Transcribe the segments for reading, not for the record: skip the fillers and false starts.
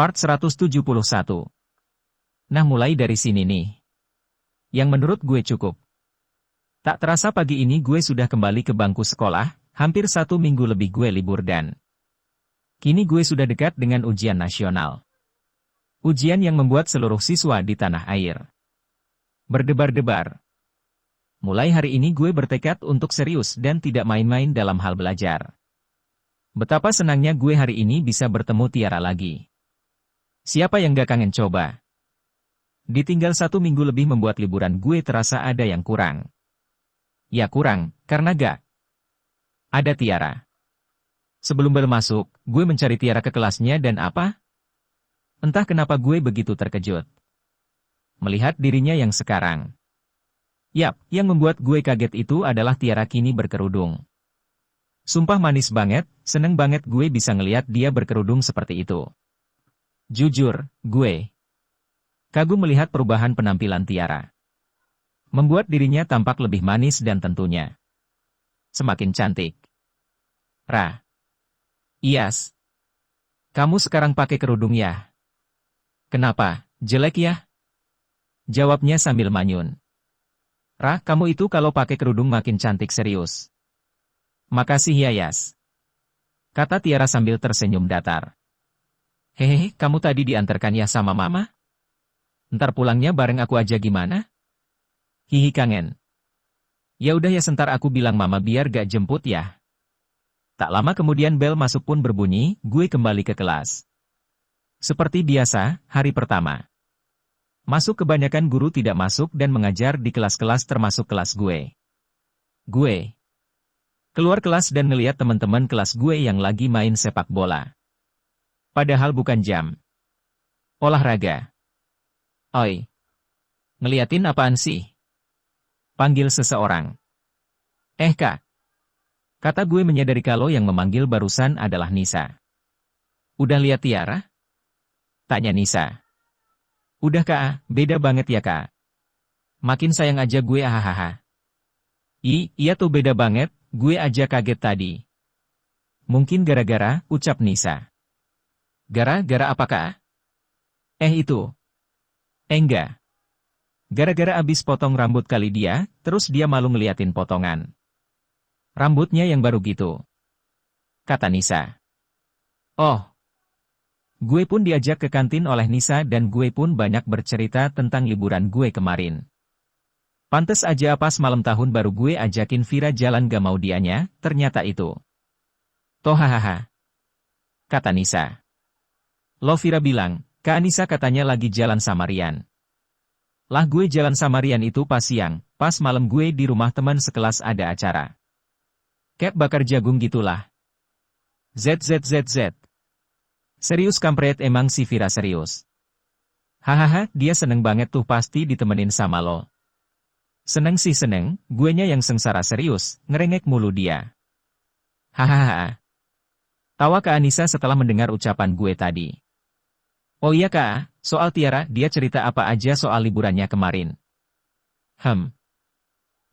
Part 171. Nah, mulai dari sini nih. Yang menurut gue cukup. Tak terasa pagi ini gue sudah kembali ke bangku sekolah, hampir 1 minggu lebih gue libur dan kini gue sudah dekat dengan ujian nasional. Ujian yang membuat seluruh siswa di tanah air berdebar-debar. Mulai hari ini gue bertekad untuk serius dan tidak main-main dalam hal belajar. Betapa senangnya gue hari ini bisa bertemu Tiara lagi. Siapa yang gak kangen coba? Ditinggal 1 minggu lebih membuat liburan gue terasa ada yang kurang. Ya kurang, karena gak ada Tiara. Sebelum bel masuk, gue mencari Tiara ke kelasnya dan apa? Entah kenapa gue begitu terkejut melihat dirinya yang sekarang. Yap, yang membuat gue kaget itu adalah Tiara kini berkerudung. Sumpah manis banget, seneng banget gue bisa ngeliat dia berkerudung seperti itu. Jujur, gue kagum melihat perubahan penampilan Tiara. Membuat dirinya tampak lebih manis dan tentunya semakin cantik. Ra. Iyas. Kamu sekarang pakai kerudung ya? Kenapa, jelek ya? Jawabnya sambil manyun. Ra, kamu itu kalau pakai kerudung makin cantik serius. Makasih ya, Yas. Kata Tiara sambil tersenyum datar. Hehehe, kamu tadi diantarkan ya sama mama? Ntar pulangnya bareng aku aja gimana? Hihi kangen. Ya udah ya sentar aku bilang mama biar gak jemput ya. Tak lama kemudian bel masuk pun berbunyi, gue kembali ke kelas. Seperti biasa, hari pertama. Masuk kebanyakan guru tidak masuk dan mengajar di kelas-kelas termasuk kelas gue. Gue keluar kelas dan ngeliat teman-teman kelas gue yang lagi main sepak bola. Padahal bukan jam olahraga. Oi, ngeliatin apaan sih? Panggil seseorang. Kak. Kata gue menyadari kalau yang memanggil barusan adalah Nisa. Udah lihat Tiara? Tanya Nisa. Udah Kak, beda banget ya Kak. Makin sayang aja gue hahaha. Iya tuh beda banget, gue aja kaget tadi. Mungkin gara-gara, ucap Nisa. Gara-gara apa Kak? Itu. Enggak. Gara-gara abis potong rambut kali dia, terus dia malu ngeliatin potongan rambutnya yang baru gitu. Kata Nisa. Oh. Gue pun diajak ke kantin oleh Nisa dan gue pun banyak bercerita tentang liburan gue kemarin. Pantes aja pas malam tahun baru gue ajakin Vira jalan gak mau dianya, ternyata itu. Toh hahaha. Kata Nisa. Lo Vira bilang, Kak Nisa katanya lagi jalan sama Rian. Lah gue jalan sama Rian itu pas siang, pas malam gue di rumah teman sekelas ada acara. Kayak bakar jagung gitulah. ZZZZ. Serius kampret emang si Vira serius. Hahaha, dia seneng banget tuh pasti ditemenin sama lo. Seneng sih seneng, guenya yang sengsara serius, ngerengek mulu dia. Hahaha. Tawa Kak Anissa setelah mendengar ucapan gue tadi. Oh iya Kak, soal Tiara, dia cerita apa aja soal liburannya kemarin?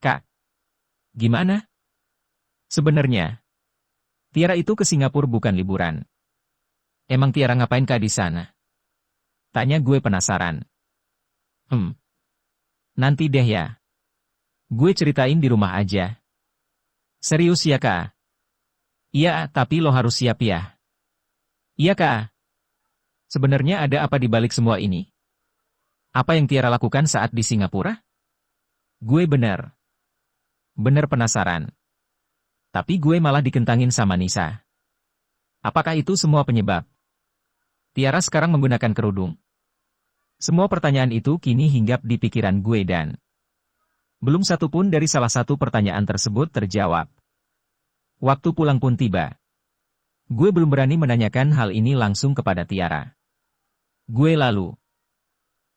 Kak. Gimana? Sebenarnya, Tiara itu ke Singapura bukan liburan. Emang Tiara ngapain Kak di sana? Tanya gue penasaran. Nanti deh ya. Gue ceritain di rumah aja. Serius ya Kak? Iya, tapi lo harus siap ya. Iya Kak. Sebenarnya ada apa di balik semua ini? Apa yang Tiara lakukan saat di Singapura? Gue bener penasaran. Tapi gue malah dikentangin sama Nisa. Apakah itu semua penyebab Tiara sekarang menggunakan kerudung? Semua pertanyaan itu kini hinggap di pikiran gue dan belum satu pun dari salah satu pertanyaan tersebut terjawab. Waktu pulang pun tiba. Gue belum berani menanyakan hal ini langsung kepada Tiara. Gue lalu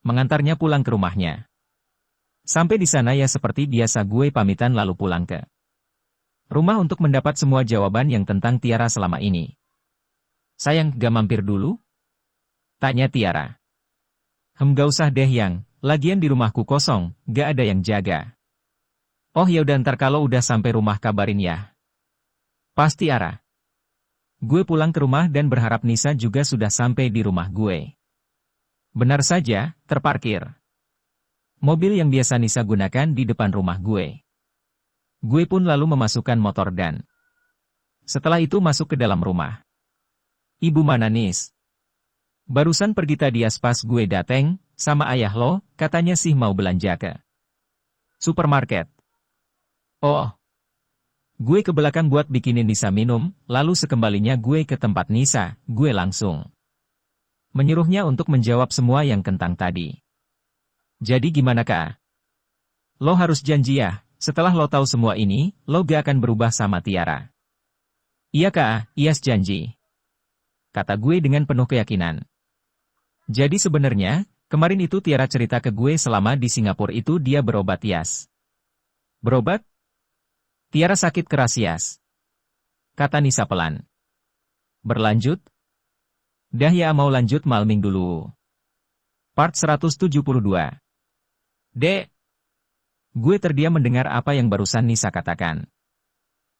mengantarnya pulang ke rumahnya. Sampai di sana ya seperti biasa gue pamitan lalu pulang ke rumah untuk mendapat semua jawaban yang tentang Tiara selama ini. Sayang, gak mampir dulu? Tanya Tiara. Gak usah deh yang, lagian di rumahku kosong, gak ada yang jaga. Oh ya udah ntar kalau udah sampai rumah kabarin ya. Pasti Ara. Gue pulang ke rumah dan berharap Nisa juga sudah sampai di rumah gue. Benar saja, terparkir. Mobil yang biasa Nisa gunakan di depan rumah gue. Gue pun lalu memasukkan motor dan setelah itu masuk ke dalam rumah. Ibu mana Nis? Barusan pergi tadi pas gue dateng, sama ayah lo, katanya sih mau belanja ke supermarket. Oh. Gue ke belakang buat bikinin Nisa minum, lalu sekembalinya gue ke tempat Nisa, gue langsung menyuruhnya untuk menjawab semua yang kentang tadi. Jadi gimana Kak? Lo harus janji ya, setelah lo tahu semua ini, lo gak akan berubah sama Tiara. Iya Kak, Yas janji. Kata gue dengan penuh keyakinan. Jadi sebenarnya, kemarin itu Tiara cerita ke gue selama di Singapura itu dia berobat Yas. Berobat? Tiara sakit keras Yas. Kata Nisa pelan. Berlanjut? Dah ya mau lanjut malming dulu. Part 172. Dek. Gue terdiam mendengar apa yang barusan Nisa katakan.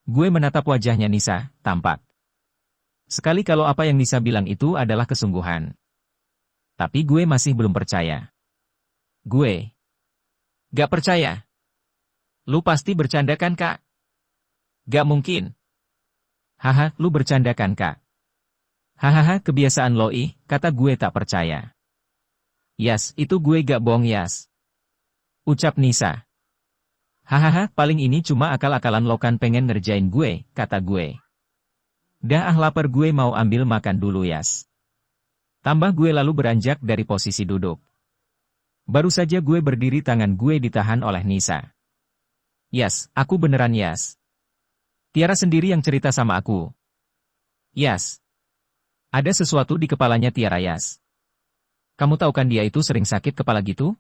Gue menatap wajahnya Nisa, tampak sekali kalau apa yang Nisa bilang itu adalah kesungguhan. Tapi gue masih belum percaya. Gue gak percaya. Lu pasti bercanda kan Kak? Gak mungkin. Haha, lu bercanda kan Kak? Hahaha, kebiasaan lo kata gue tak percaya. Yas, itu gue gak bohong Yas. Ucap Nisa. Hahaha, paling ini cuma akal-akalan lo kan pengen ngerjain gue, kata gue. Dah lapar gue mau ambil makan dulu Yas. Tambah gue lalu beranjak dari posisi duduk. Baru saja gue berdiri tangan gue ditahan oleh Nisa. Yas, aku beneran Yas. Tiara sendiri yang cerita sama aku. Yas. Ada sesuatu di kepalanya Tiara Yas. Kamu tahu kan dia itu sering sakit kepala gitu?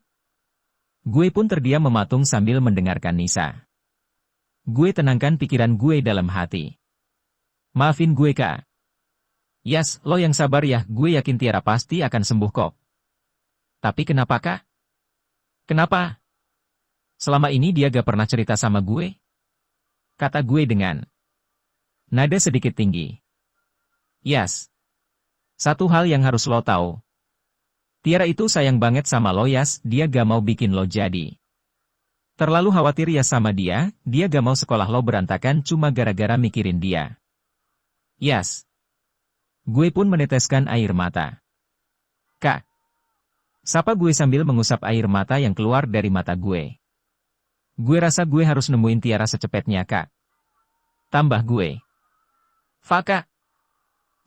Gue pun terdiam mematung sambil mendengarkan Nisa. Gue tenangkan pikiran gue dalam hati. Maafin gue Kak. Yas, lo yang sabar ya, gue yakin Tiara pasti akan sembuh kok. Tapi kenapa Kak? Kenapa? Selama ini dia gak pernah cerita sama gue? Kata gue dengan nada sedikit tinggi. Yas. Satu hal yang harus lo tahu. Tiara itu sayang banget sama lo Yas, dia gak mau bikin lo jadi terlalu khawatir ya sama dia gak mau sekolah lo berantakan cuma gara-gara mikirin dia. Yas. Gue pun meneteskan air mata. Kak. Sapa gue sambil mengusap air mata yang keluar dari mata gue. Gue rasa gue harus nemuin Tiara secepatnya Kak. Tambah gue. Kak.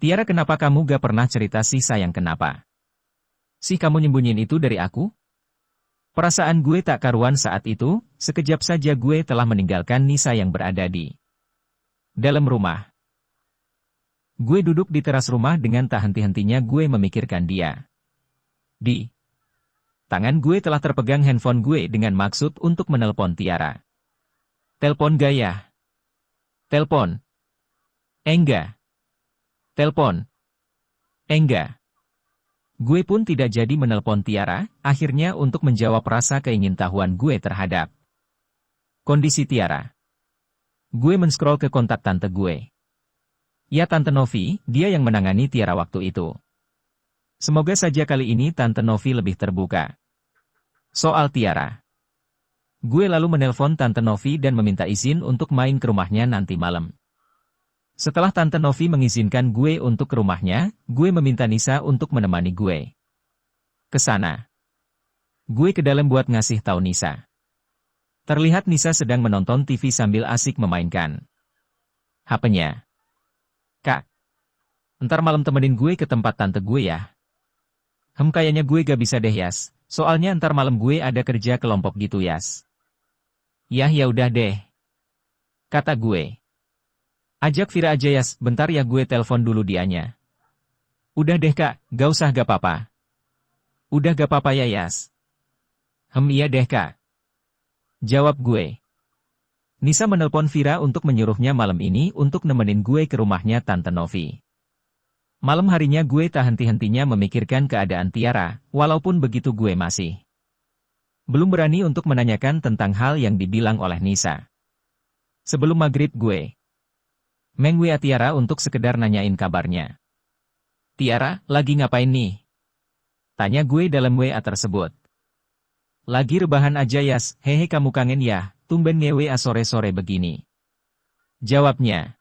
Tiara kenapa kamu gak pernah cerita sih sayang kenapa? Sih kamu nyembunyiin itu dari aku? Perasaan gue tak karuan saat itu, sekejap saja gue telah meninggalkan Nisa yang berada di dalam rumah. Gue duduk di teras rumah dengan tak henti-hentinya gue memikirkan dia. Di tangan gue telah terpegang handphone gue dengan maksud untuk menelpon Tiara. Telepon gaya. Telepon. Enggak. Telepon. Enggak. Gue pun tidak jadi menelpon Tiara, akhirnya untuk menjawab rasa keingintahuan gue terhadap kondisi Tiara. Gue men-scroll ke kontak tante gue. Ya Tante Novi, dia yang menangani Tiara waktu itu. Semoga saja kali ini Tante Novi lebih terbuka soal Tiara. Gue lalu menelpon Tante Novi dan meminta izin untuk main ke rumahnya nanti malam. Setelah Tante Novi mengizinkan gue untuk ke rumahnya, gue meminta Nisa untuk menemani gue ke sana. Gue ke dalam buat ngasih tahu Nisa. Terlihat Nisa sedang menonton TV sambil asik memainkan HP-nya. Kak, ntar malam temenin gue ke tempat tante gue ya. Kayaknya gue gak bisa deh Yas, soalnya ntar malam gue ada kerja kelompok gitu Yas. Ya udah deh. Kata gue. Ajak Vira aja Yas, bentar ya gue telepon dulu dianya. Udah deh Kak, gak usah gak apa-apa. Udah gak apa-apa ya Yas. Iya deh Kak. Jawab gue. Nisa menelpon Vira untuk menyuruhnya malam ini untuk nemenin gue ke rumahnya Tante Novi. Malam harinya gue tak henti-hentinya memikirkan keadaan Tiara, walaupun begitu gue masih belum berani untuk menanyakan tentang hal yang dibilang oleh Nisa. Sebelum maghrib gue Meng WA Tiara untuk sekedar nanyain kabarnya. Tiara, lagi ngapain nih? Tanya gue dalam WA tersebut. Lagi rebahan aja Yas, hehe kamu kangen ya, tumben nge-WA sore-sore begini. Jawabnya.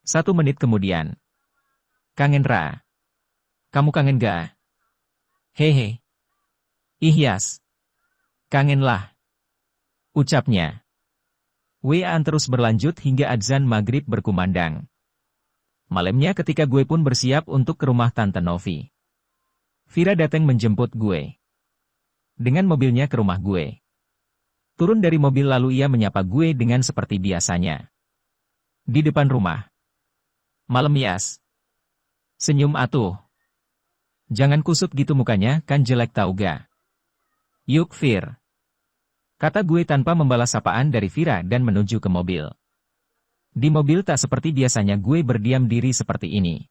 1 menit kemudian. Kangen Ra. Kamu kangen gak? Hehe. Ih Yas. Kangen lah. Ucapnya. WA-an terus berlanjut hingga adzan maghrib berkumandang. Malamnya ketika gue pun bersiap untuk ke rumah Tante Novi. Vira datang menjemput gue. Dengan mobilnya ke rumah gue. Turun dari mobil lalu ia menyapa gue dengan seperti biasanya. Di depan rumah. Malam Yas. Senyum atuh. Jangan kusut gitu mukanya, kan jelek tau ga. Yuk Vir. Kata gue tanpa membalas sapaan dari Vira dan menuju ke mobil. Di mobil tak seperti biasanya gue berdiam diri seperti ini.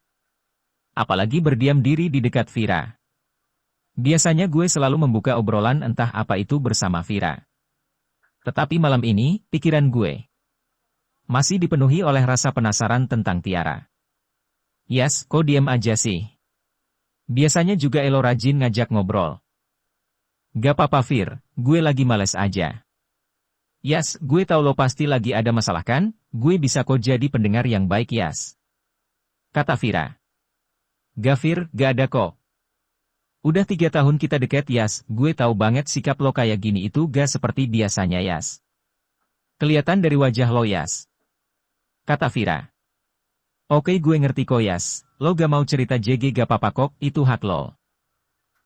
Apalagi berdiam diri di dekat Vira. Biasanya gue selalu membuka obrolan entah apa itu bersama Vira. Tetapi malam ini, pikiran gue masih dipenuhi oleh rasa penasaran tentang Tiara. Yas, kok diam aja sih? Biasanya juga Elo rajin ngajak ngobrol. Gak apa-apa Vir, gue lagi males aja. Yas, gue tahu lo pasti lagi ada masalah kan? Gue bisa kok jadi pendengar yang baik Yas. Kata Vira. Gak Vir, gak ada kok. Udah 3 tahun kita deket Yas, gue tahu banget sikap lo kayak gini itu gak seperti biasanya Yas. Kelihatan dari wajah lo Yas. Kata Vira. Oke gue ngerti kok Yas, lo gak mau cerita JG gak apa-apa kok, itu hak lo.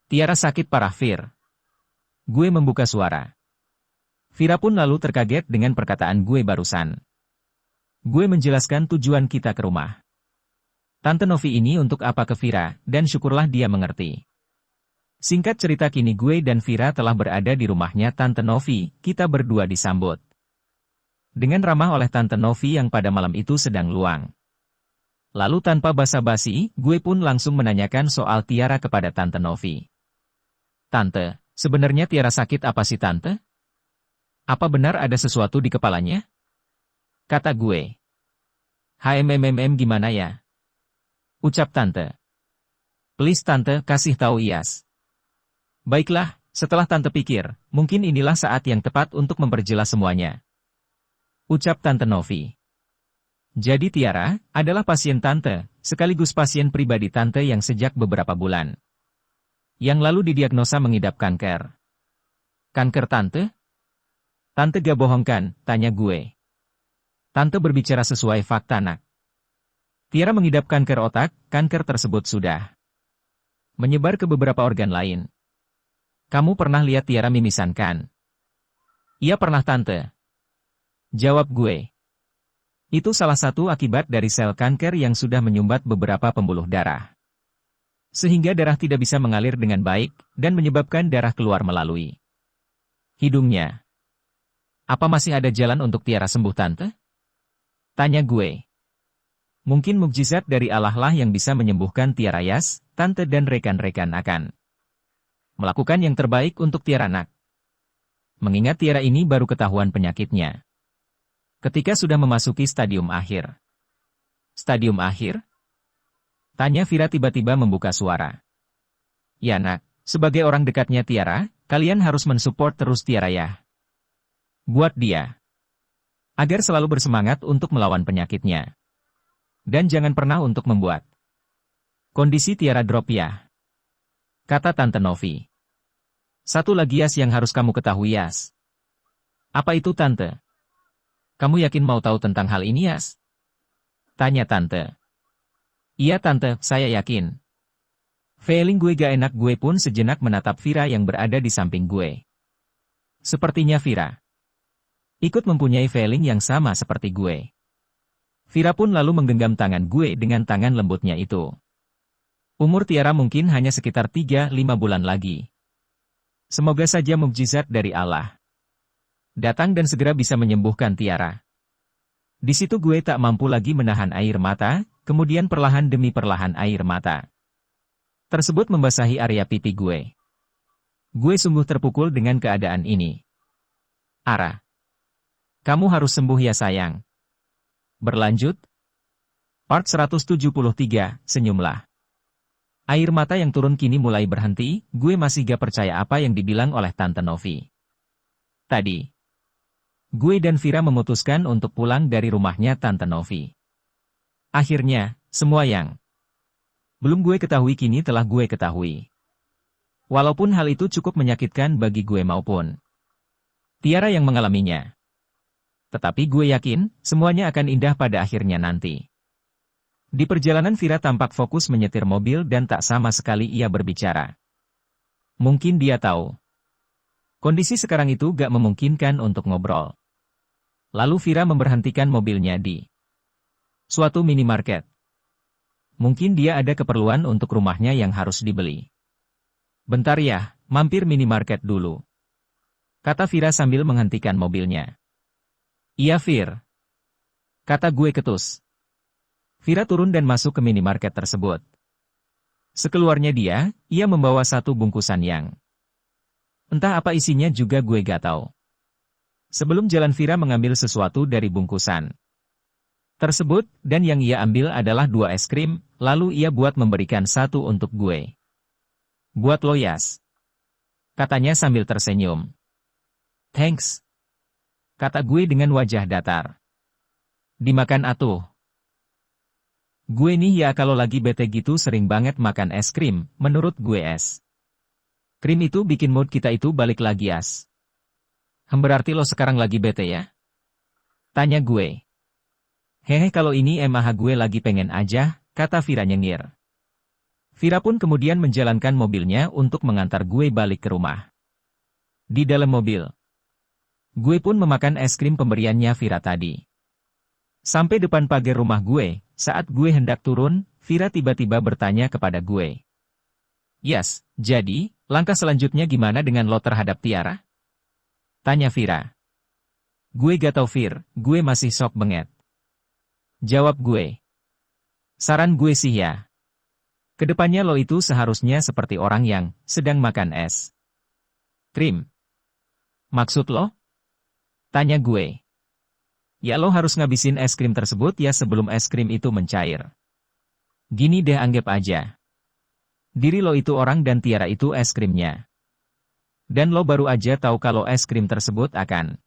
Tiara sakit parah Vir. Gue membuka suara. Vira pun lalu terkaget dengan perkataan gue barusan. Gue menjelaskan tujuan kita ke rumah Tante Novi ini untuk apa ke Vira, dan syukurlah dia mengerti. Singkat cerita kini gue dan Vira telah berada di rumahnya Tante Novi, kita berdua disambut dengan ramah oleh Tante Novi yang pada malam itu sedang luang. Lalu tanpa basa-basi, gue pun langsung menanyakan soal Tiara kepada Tante Novi. Tante, sebenarnya Tiara sakit apa sih Tante? Apa benar ada sesuatu di kepalanya? Kata gue. Gimana ya? Ucap Tante. Please Tante, kasih tahu Iyas. Baiklah, setelah Tante pikir, mungkin inilah saat yang tepat untuk memperjelas semuanya. Ucap Tante Novi. Jadi Tiara adalah pasien Tante, sekaligus pasien pribadi Tante yang sejak beberapa bulan yang lalu didiagnosa mengidap kanker. Kanker Tante? Tante gak bohong kan, tanya gue. Tante berbicara sesuai fakta nak. Tiara mengidap kanker otak, kanker tersebut sudah menyebar ke beberapa organ lain. Kamu pernah lihat Tiara mimisan kan? Iya pernah Tante. Jawab gue. Itu salah satu akibat dari sel kanker yang sudah menyumbat beberapa pembuluh darah. Sehingga darah tidak bisa mengalir dengan baik, dan menyebabkan darah keluar melalui hidungnya. Apa masih ada jalan untuk Tiara sembuh Tante? Tanya gue. Mungkin mukjizat dari Allah lah yang bisa menyembuhkan Tiara Yas, Tante dan rekan-rekan akan melakukan yang terbaik untuk Tiara nak. Mengingat Tiara ini baru ketahuan penyakitnya ketika sudah memasuki stadium akhir. Stadium akhir? Tanya Vira tiba-tiba membuka suara. Ya nak, sebagai orang dekatnya Tiara, kalian harus mensupport terus Tiara ya. Buat dia. Agar selalu bersemangat untuk melawan penyakitnya. Dan jangan pernah untuk membuat kondisi Tiara drop ya. Kata Tante Novi. Satu lagi Yas yang harus kamu ketahui Yas. Apa itu Tante? Kamu yakin mau tahu tentang hal ini Yas? Tanya Tante. Iya Tante, saya yakin. Feeling gue gak enak gue pun sejenak menatap Vira yang berada di samping gue. Sepertinya Vira ikut mempunyai feeling yang sama seperti gue. Vira pun lalu menggenggam tangan gue dengan tangan lembutnya itu. Umur Tiara mungkin hanya sekitar 3-5 bulan lagi. Semoga saja mukjizat dari Allah datang dan segera bisa menyembuhkan Tiara. Di situ gue tak mampu lagi menahan air mata, kemudian perlahan demi perlahan air mata tersebut membasahi area pipi gue. Gue sungguh terpukul dengan keadaan ini. Ara, kamu harus sembuh ya sayang. Berlanjut, Part 173, senyumlah. Air mata yang turun kini mulai berhenti, gue masih gak percaya apa yang dibilang oleh Tante Novi. Tadi, gue dan Vira memutuskan untuk pulang dari rumahnya Tante Novi. Akhirnya, semua yang belum gue ketahui kini telah gue ketahui. Walaupun hal itu cukup menyakitkan bagi gue maupun Tiara yang mengalaminya. Tetapi gue yakin, semuanya akan indah pada akhirnya nanti. Di perjalanan Vira tampak fokus menyetir mobil dan tak sama sekali ia berbicara. Mungkin dia tahu. Kondisi sekarang itu gak memungkinkan untuk ngobrol. Lalu Vira memberhentikan mobilnya di suatu minimarket. Mungkin dia ada keperluan untuk rumahnya yang harus dibeli. Bentar ya, mampir minimarket dulu. Kata Vira sambil menghentikan mobilnya. Iya Vir. Kata gue ketus. Vira turun dan masuk ke minimarket tersebut. Sekeluarnya ia membawa satu bungkusan yang entah apa isinya juga gue gak tahu. Sebelum jalan Vira mengambil sesuatu dari bungkusan tersebut, dan yang ia ambil adalah 2 es krim, lalu ia buat memberikan satu untuk gue. Buat lo Yas. Katanya sambil tersenyum. Thanks. Kata gue dengan wajah datar. Dimakan atuh. Gue nih ya kalau lagi bete gitu sering banget makan es krim, menurut gue es krim itu bikin mood kita itu balik lagi as. Berarti lo sekarang lagi bete ya? Tanya gue. Hehe kalau ini emang gue lagi pengen aja, kata Vira nyengir. Vira pun kemudian menjalankan mobilnya untuk mengantar gue balik ke rumah. Di dalam mobil, gue pun memakan es krim pemberiannya Vira tadi. Sampai depan pagar rumah gue, saat gue hendak turun, Vira tiba-tiba bertanya kepada gue. Yes, jadi, langkah selanjutnya gimana dengan lo terhadap Tiara? Tanya Vira. Gue gak tau Vir, gue masih shock banget. Jawab gue. Saran gue sih ya. Kedepannya lo itu seharusnya seperti orang yang sedang makan es krim. Maksud lo? Tanya gue. Ya lo harus ngabisin es krim tersebut ya sebelum es krim itu mencair. Gini deh anggap aja. Diri lo itu orang dan Tiara itu es krimnya. Dan lo baru aja tahu kalau es krim tersebut akan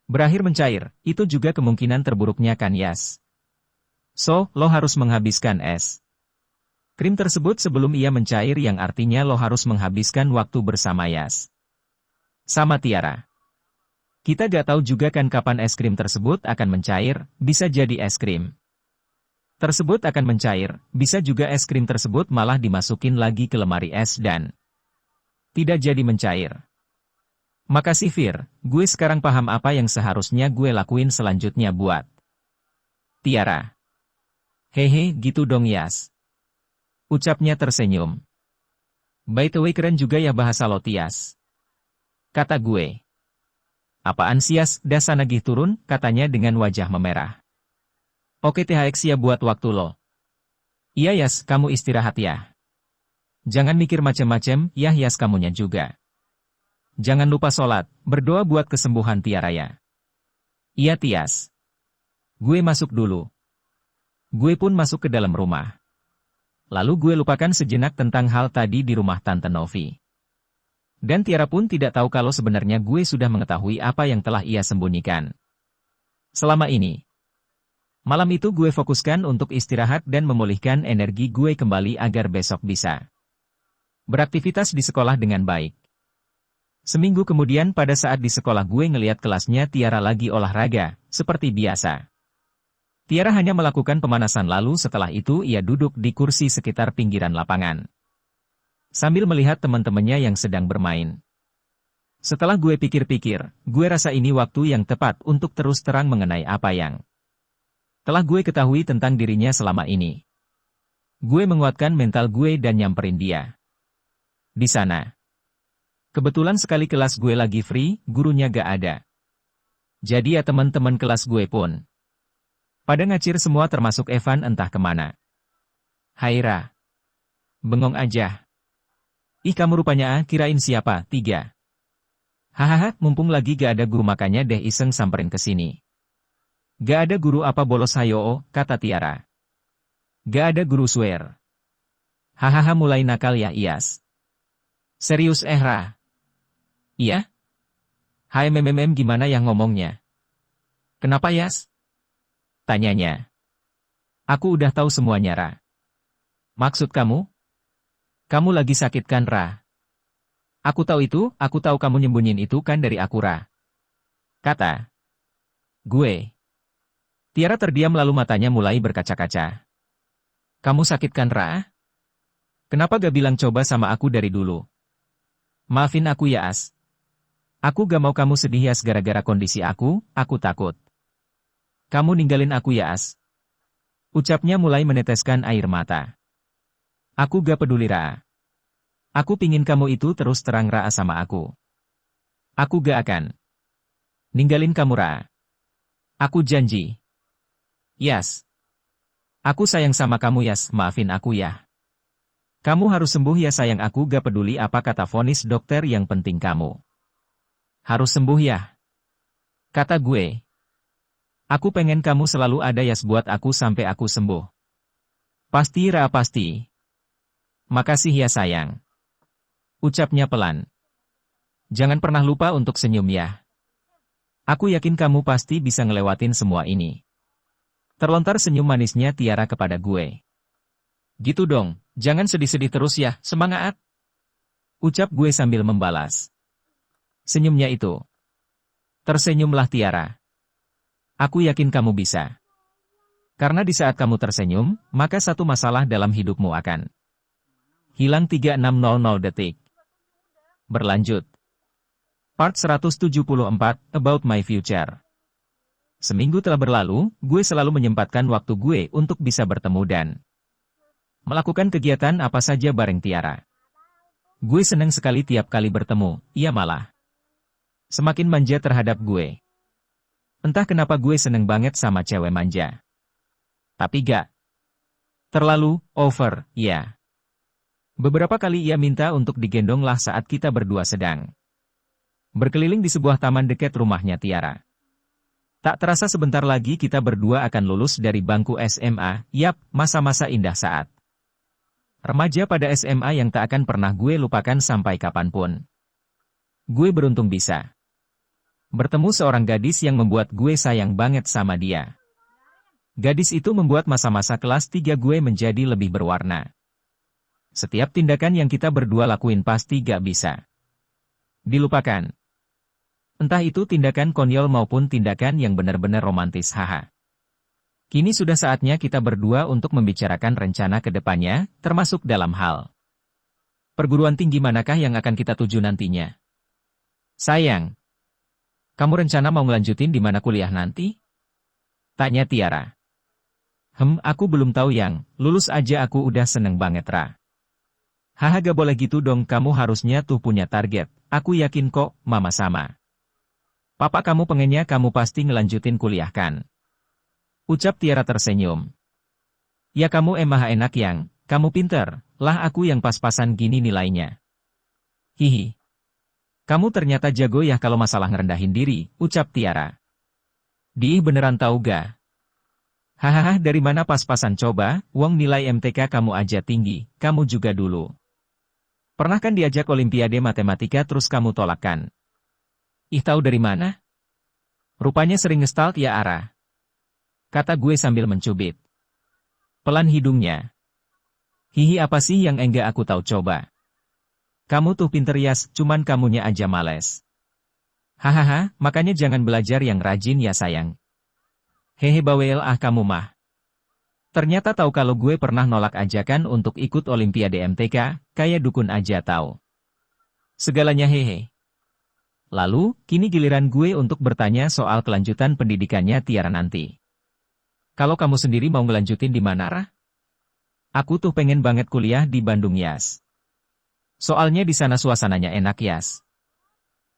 berakhir mencair, itu juga kemungkinan terburuknya kan Yas. So, lo harus menghabiskan es krim tersebut sebelum ia mencair yang artinya lo harus menghabiskan waktu bersama Yas. Sama Tiara. Kita gak tahu juga kan kapan es krim tersebut akan mencair, bisa jadi es krim tersebut akan mencair, bisa juga es krim tersebut malah dimasukin lagi ke lemari es dan tidak jadi mencair. Makasih Vir, gue sekarang paham apa yang seharusnya gue lakuin selanjutnya buat Tiara. Hehe, gitu dong Yas. Ucapnya tersenyum. By the way keren juga ya bahasa lo Tias. Kata gue. Apaan sias, dasar nagih turun, katanya dengan wajah memerah. Oke THX ya buat waktu lo. Iya Yas, kamu istirahat ya. Jangan mikir macem-macem, ya Yas kamunya juga. Jangan lupa sholat, berdoa buat kesembuhan Tiara ya. Iya Tias. Gue masuk dulu. Gue pun masuk ke dalam rumah. Lalu gue lupakan sejenak tentang hal tadi di rumah Tante Novi. Dan Tiara pun tidak tahu kalau sebenarnya gue sudah mengetahui apa yang telah ia sembunyikan selama ini. Malam itu gue fokuskan untuk istirahat dan memulihkan energi gue kembali agar besok bisa beraktivitas di sekolah dengan baik. Seminggu kemudian pada saat di sekolah gue ngeliat kelasnya Tiara lagi olahraga, seperti biasa. Tiara hanya melakukan pemanasan lalu setelah itu ia duduk di kursi sekitar pinggiran lapangan. Sambil melihat teman-temannya yang sedang bermain. Setelah gue pikir-pikir, gue rasa ini waktu yang tepat untuk terus terang mengenai apa yang telah gue ketahui tentang dirinya selama ini. Gue menguatkan mental gue dan nyamperin dia. Di sana. Kebetulan sekali kelas gue lagi free, gurunya gak ada. Jadi ya teman-teman kelas gue pun pada ngacir semua termasuk Evan entah kemana. Haira. Bengong aja. Ih kamu rupanya kirain siapa, 3. Hahaha, mumpung lagi gak ada guru makanya deh iseng samperin ke sini. Gak ada guru apa bolos hayo, kata Tiara. Gak ada guru swear. Hahaha mulai nakal ya Iyas. Serius Ra? Iya? Hai gimana yang ngomongnya? Kenapa Yas? Tanyanya. Aku udah tahu semuanya Ra. Maksud kamu? Kamu lagi sakit kan Ra? Aku tahu kamu nyembunyiin itu kan dari aku Ra. Kata. Gue. Tiara terdiam lalu matanya mulai berkaca-kaca. Kamu sakit kan Ra? Kenapa gak bilang coba sama aku dari dulu? Maafin aku ya As. Aku gak mau kamu sedih Yas gara-gara kondisi aku takut. Kamu ninggalin aku ya As. Ucapnya mulai meneteskan air mata. Aku gak peduli Ra. Aku pingin kamu itu terus terang Ra sama aku. Aku gak akan ninggalin kamu Ra. Aku janji. Yas. Aku sayang sama kamu Yas, maafin aku ya. Kamu harus sembuh ya sayang aku gak peduli apa kata vonis dokter yang penting kamu. Harus sembuh ya. Kata gue. Aku pengen kamu selalu ada Yas buat aku sampai aku sembuh. Pasti Ra pasti. Makasih ya sayang. Ucapnya pelan. Jangan pernah lupa untuk senyum ya. Aku yakin kamu pasti bisa ngelewatin semua ini. Terlontar senyum manisnya Tiara kepada gue. Gitu dong, jangan sedih-sedih terus ya, semangat. Ucap gue sambil membalas. Senyumnya itu. Tersenyumlah Tiara. Aku yakin kamu bisa. Karena di saat kamu tersenyum, maka satu masalah dalam hidupmu akan hilang 3600 detik. Berlanjut. Part 174, About My Future. Seminggu telah berlalu, gue selalu menyempatkan waktu gue untuk bisa bertemu dan melakukan kegiatan apa saja bareng Tiara. Gue seneng sekali tiap kali bertemu, ia malah semakin manja terhadap gue. Entah kenapa gue seneng banget sama cewek manja. Tapi gak terlalu over, ya. Beberapa kali ia minta untuk digendong lah saat kita berdua sedang berkeliling di sebuah taman dekat rumahnya Tiara. Tak terasa sebentar lagi kita berdua akan lulus dari bangku SMA, yap, masa-masa indah saat remaja pada SMA yang tak akan pernah gue lupakan sampai kapanpun. Gue beruntung bisa bertemu seorang gadis yang membuat gue sayang banget sama dia. Gadis itu membuat masa-masa kelas 3 gue menjadi lebih berwarna. Setiap tindakan yang kita berdua lakuin pasti gak bisa dilupakan. Entah itu tindakan konyol maupun tindakan yang benar-benar romantis haha. Kini sudah saatnya kita berdua untuk membicarakan rencana ke depannya, termasuk dalam hal perguruan tinggi manakah yang akan kita tuju nantinya. Sayang, kamu rencana mau ngelanjutin di mana kuliah nanti? Tanya Tiara. Aku belum tahu yang, lulus aja aku udah seneng banget Ra. Haha gak boleh gitu dong kamu harusnya tuh punya target, aku yakin kok, mama sama. Papa kamu pengennya kamu pasti ngelanjutin kuliah kan? Ucap Tiara tersenyum. Ya kamu emang enak yang, kamu pinter, lah aku yang pas-pasan gini nilainya. Hihi. Kamu ternyata jago ya kalau masalah ngerendahin diri, ucap Tiara. Diih beneran tahu ga? Hahaha dari mana pas-pasan coba, wong nilai MTK kamu aja tinggi, kamu juga dulu. Pernah kan diajak olimpiade matematika terus kamu tolak kan? Ih tahu dari mana? Rupanya sering ngestalk ya Ara. Kata gue sambil mencubit pelan hidungnya. Hihi apa sih yang enggak aku tahu coba? Kamu tuh pinter Yas, cuman kamunya aja males. Hahaha, makanya jangan belajar yang rajin ya sayang. Hehe bawel kamu mah. Ternyata tahu kalau gue pernah nolak ajakan untuk ikut olimpiade MTK, kayak dukun aja tahu. Segalanya hehe. Lalu, kini giliran gue untuk bertanya soal kelanjutan pendidikannya Tiara nanti. Kalau kamu sendiri mau ngelanjutin di mana, Ra? Aku tuh pengen banget kuliah di Bandung, Yas. Soalnya di sana suasananya enak, Yas.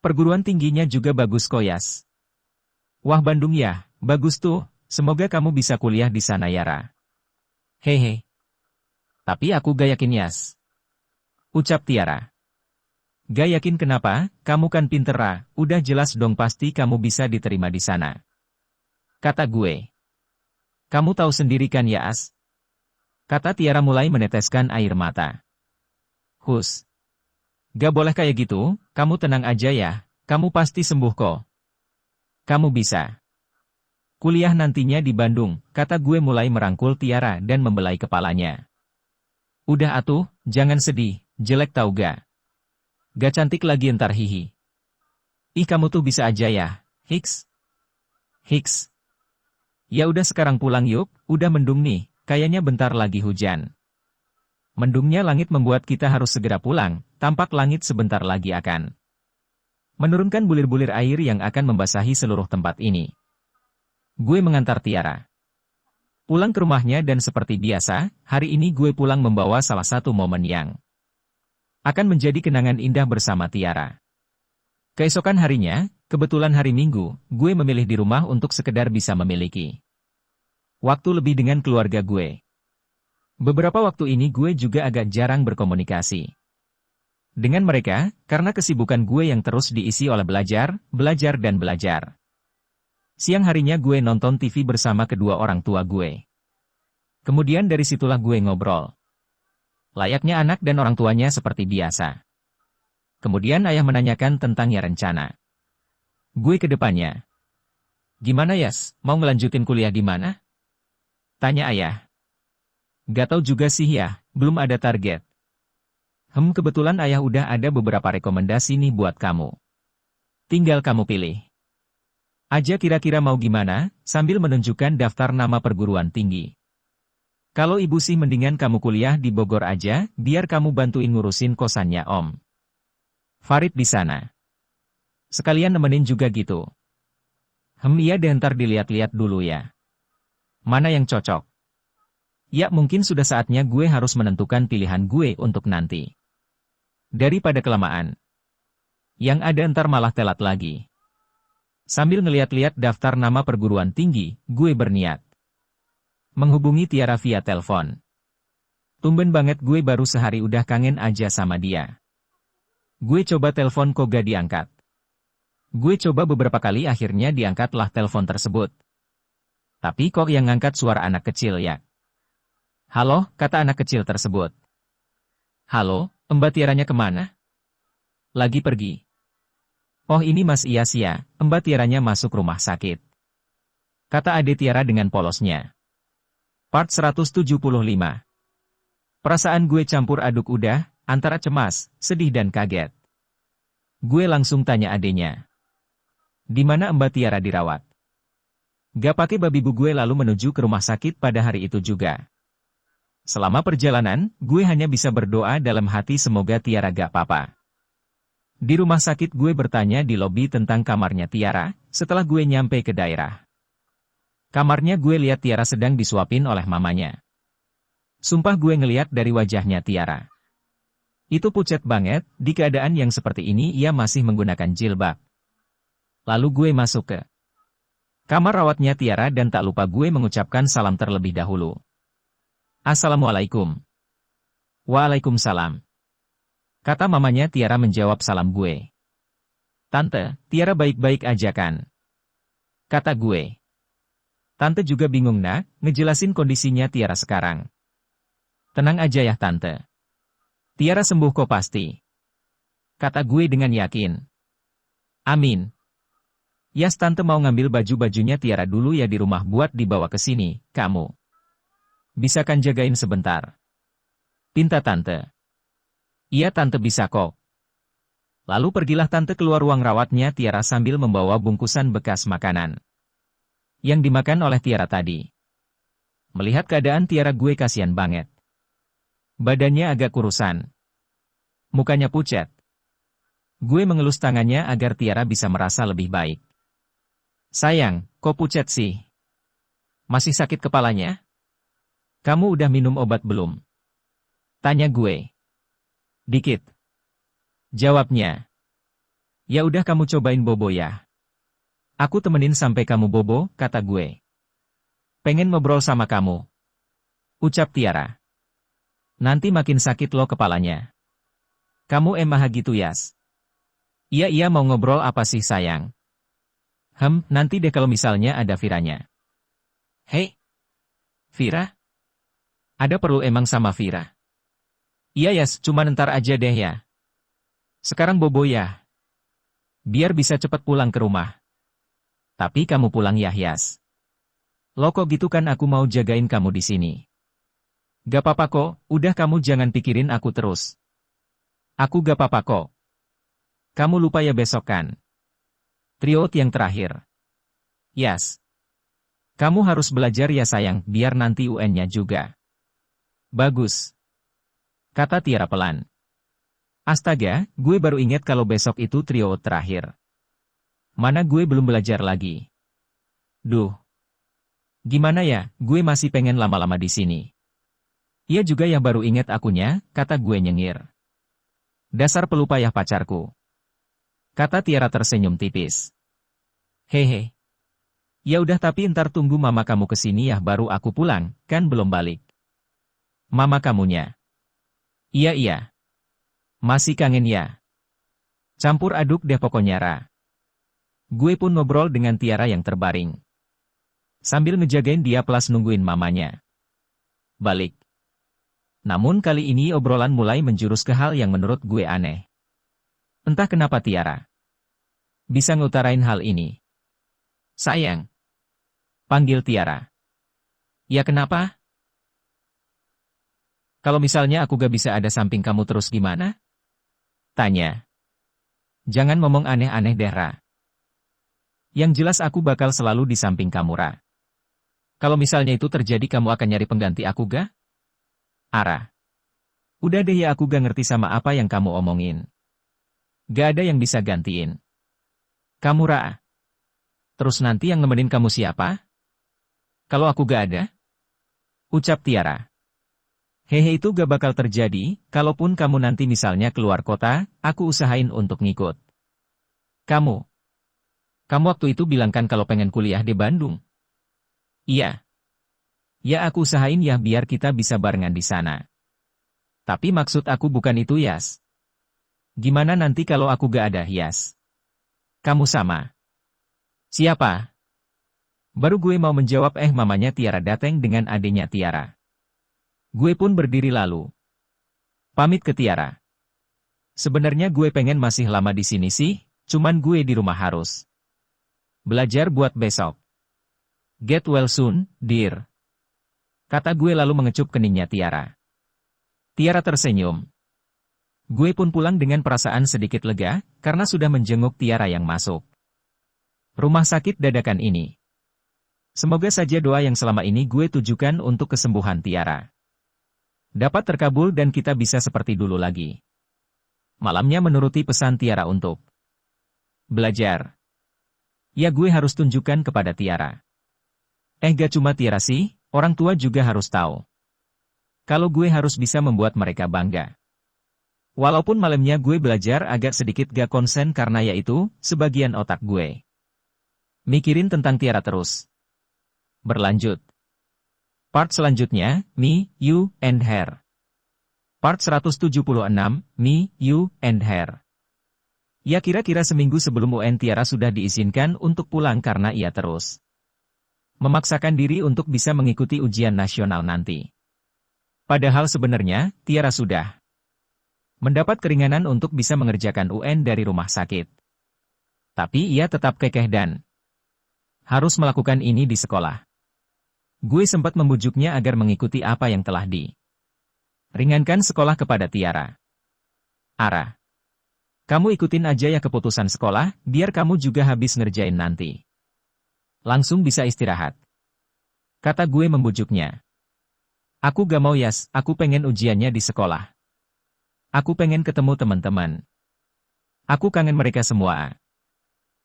Perguruan tingginya juga bagus kok, Yas. Wah Bandung ya, bagus tuh. Semoga kamu bisa kuliah di sana ya, Ra. Hehe. Tapi aku gak yakin, Yas. Ucap Tiara. Gak yakin kenapa, kamu kan pinter Ra, udah jelas dong pasti kamu bisa diterima di sana. Kata gue. Kamu tahu sendiri kan ya As? Kata Tiara mulai meneteskan air mata. Hus. Gak boleh kayak gitu, kamu tenang aja ya, kamu pasti sembuh kok. Kamu bisa. Kuliah nantinya di Bandung, kata gue mulai merangkul Tiara dan membelai kepalanya. Udah atuh, jangan sedih, jelek tau gak? Gak cantik lagi entar hihi. Ih kamu tuh bisa aja ya, Hiks. Hiks. Ya udah sekarang pulang yuk, udah mendung nih, kayaknya bentar lagi hujan. Mendungnya langit membuat kita harus segera pulang, tampak langit sebentar lagi akan menurunkan bulir-bulir air yang akan membasahi seluruh tempat ini. Gue mengantar Tiara pulang ke rumahnya dan seperti biasa, hari ini gue pulang membawa salah satu momen yang akan menjadi kenangan indah bersama Tiara. Keesokan harinya, kebetulan hari Minggu, gue memilih di rumah untuk sekedar bisa memiliki waktu lebih dengan keluarga gue. Beberapa waktu ini gue juga agak jarang berkomunikasi dengan mereka, karena kesibukan gue yang terus diisi oleh belajar, belajar dan belajar. Siang harinya gue nonton TV bersama kedua orang tua gue. Kemudian dari situlah gue ngobrol. Layaknya anak dan orang tuanya seperti biasa. Kemudian ayah menanyakan tentang ya rencana gue ke depannya. Gimana Yas, mau ngelanjutin kuliah di mana? Tanya ayah. Gak tahu juga sih ya, belum ada target. Kebetulan ayah udah ada beberapa rekomendasi nih buat kamu. Tinggal kamu pilih aja kira-kira mau gimana, sambil menunjukkan daftar nama perguruan tinggi. Kalau ibu sih mendingan kamu kuliah di Bogor aja, biar kamu bantuin ngurusin kosannya Om Farid di sana. Sekalian nemenin juga gitu. Iya deh ntar dilihat-lihat dulu ya. Mana yang cocok? Ya mungkin sudah saatnya gue harus menentukan pilihan gue untuk nanti. Daripada kelamaan. Yang ada ntar malah telat lagi. Sambil ngeliat-liat daftar nama perguruan tinggi, gue berniat menghubungi Tiara via telepon. Tumben banget gue baru sehari udah kangen aja sama dia. Gue coba telepon kok gak diangkat. Gue coba beberapa kali akhirnya diangkatlah telepon tersebut. Tapi kok yang ngangkat suara anak kecil ya? Halo, kata anak kecil tersebut. Halo, Mbak Tiaranya kemana? Lagi pergi. Oh ini Mas Iyas ya, Mbak Tiaranya masuk rumah sakit. Kata Ade Tiara dengan polosnya. Part 175. Perasaan gue campur aduk udah, antara cemas, sedih dan kaget. Gue langsung tanya adenya. Di mana Mbak Tiara dirawat? Gak pakai babi bu gue lalu menuju ke rumah sakit pada hari itu juga. Selama perjalanan, gue hanya bisa berdoa dalam hati semoga Tiara gak apa-apa. Di rumah sakit gue bertanya di lobi tentang kamarnya Tiara, setelah gue nyampe ke daerah. Kamarnya gue lihat Tiara sedang disuapin oleh mamanya. Sumpah gue ngeliat dari wajahnya Tiara. Itu pucat banget, di keadaan yang seperti ini ia masih menggunakan jilbab. Lalu gue masuk ke kamar rawatnya Tiara dan tak lupa gue mengucapkan salam terlebih dahulu. Assalamualaikum. Waalaikumsalam. Kata mamanya Tiara menjawab salam gue. Tante, Tiara baik-baik aja kan? Kata gue. Tante juga bingung nak, ngejelasin kondisinya Tiara sekarang. Tenang aja ya Tante. Tiara sembuh kok pasti. Kata gue dengan yakin. Amin. Yas Tante mau ngambil baju-bajunya Tiara dulu ya di rumah buat dibawa ke sini, kamu. Bisa kan jagain sebentar? Pinta Tante. Iya Tante bisa kok. Lalu pergilah Tante keluar ruang rawatnya Tiara sambil membawa bungkusan bekas makanan yang dimakan oleh Tiara tadi. Melihat keadaan Tiara gue kasihan banget. Badannya agak kurusan. Mukanya pucat. Gue mengelus tangannya agar Tiara bisa merasa lebih baik. Sayang, kok pucat sih? Masih sakit kepalanya? Kamu udah minum obat belum? Tanya gue. Dikit. Jawabnya. Ya udah kamu cobain bobo ya. Aku temenin sampai kamu bobo, kata gue. Pengen ngobrol sama kamu. Ucap Tiara. Nanti makin sakit lo kepalanya. Kamu emang gitu Yas? Iya mau ngobrol apa sih sayang? Nanti deh kalau misalnya ada Viranya. Hei. Vira? Ada perlu emang sama Vira? Iya Yas, cuma ntar aja deh ya. Sekarang bobo ya. Biar bisa cepat pulang ke rumah. Tapi kamu pulang ya Yas. Lo kok gitu kan aku mau jagain kamu di sini. Gak apa-apa kok, udah kamu jangan pikirin aku terus. Aku gak apa-apa kok. Kamu lupa ya besok kan? Tryout yang terakhir. Yas. Kamu harus belajar ya sayang, biar nanti UN-nya juga. Bagus. Kata Tiara pelan. Astaga, gue baru ingat kalau besok itu tryout terakhir. Mana gue belum belajar lagi. Duh. Gimana ya, gue masih pengen lama-lama di sini. Ia juga yang baru ingat akunya, kata gue nyengir. Dasar pelupayah pacarku. Kata Tiara tersenyum tipis. Hehe. Ya udah tapi ntar tunggu mama kamu kesini ya baru aku pulang, kan belum balik. Mama kamunya. Iya iya. Masih kangen ya. Campur aduk deh pokoknya Ra. Gue pun ngobrol dengan Tiara yang terbaring. Sambil ngejagain dia plus nungguin mamanya. Balik. Namun kali ini obrolan mulai menjurus ke hal yang menurut gue aneh. Entah kenapa Tiara bisa ngutarain hal ini. Sayang. Panggil Tiara. Ya kenapa? Kalau misalnya aku gak bisa ada samping kamu terus gimana? Tanya. Jangan ngomong aneh-aneh deh Ra. Yang jelas aku bakal selalu di samping kamu Ra. Kalau misalnya itu terjadi kamu akan nyari pengganti aku gak? Ara. Udah deh ya aku gak ngerti sama apa yang kamu omongin. Gak ada yang bisa gantiin. Kamu Ra. Terus nanti yang nemenin kamu siapa? Kalau aku gak ada? Ucap Tiara. Hehe itu gak bakal terjadi, kalaupun kamu nanti misalnya keluar kota, aku usahain untuk ngikut. Kamu waktu itu bilang kan kalau pengen kuliah di Bandung? Iya. Ya aku usahain ya biar kita bisa barengan di sana. Tapi maksud aku bukan itu Yas. Gimana nanti kalau aku gak ada Yas? Kamu sama. Siapa? Baru gue mau menjawab mamanya Tiara datang dengan adenya Tiara. Gue pun berdiri lalu. Pamit ke Tiara. Sebenarnya gue pengen masih lama di sini sih, cuman gue di rumah harus belajar buat besok. Get well soon, dear. Kata gue lalu mengecup keningnya Tiara. Tiara tersenyum. Gue pun pulang dengan perasaan sedikit lega, karena sudah menjenguk Tiara yang masuk rumah sakit dadakan ini. Semoga saja doa yang selama ini gue tujukan untuk kesembuhan Tiara dapat terkabul dan kita bisa seperti dulu lagi. Malamnya menuruti pesan Tiara untuk belajar. Ya gue harus tunjukkan kepada Tiara. Gak cuma Tiara sih, orang tua juga harus tahu. Kalau gue harus bisa membuat mereka bangga. Walaupun malamnya gue belajar agak sedikit gak konsen karena yaitu, sebagian otak gue mikirin tentang Tiara terus. Berlanjut. Part selanjutnya, Me, You, and Her. Part 176, Me, You, and Her. Ya kira-kira seminggu sebelum UN Tiara sudah diizinkan untuk pulang karena ia terus memaksakan diri untuk bisa mengikuti ujian nasional nanti. Padahal sebenarnya, Tiara sudah mendapat keringanan untuk bisa mengerjakan UN dari rumah sakit. Tapi ia tetap kekeh dan harus melakukan ini di sekolah. Gue sempat membujuknya agar mengikuti apa yang telah ringankan sekolah kepada Tiara. Ara. Kamu ikutin aja ya keputusan sekolah, biar kamu juga habis ngerjain nanti. Langsung bisa istirahat. Kata gue membujuknya. Aku gak mau Yas, aku pengen ujiannya di sekolah. Aku pengen ketemu teman-teman. Aku kangen mereka semua.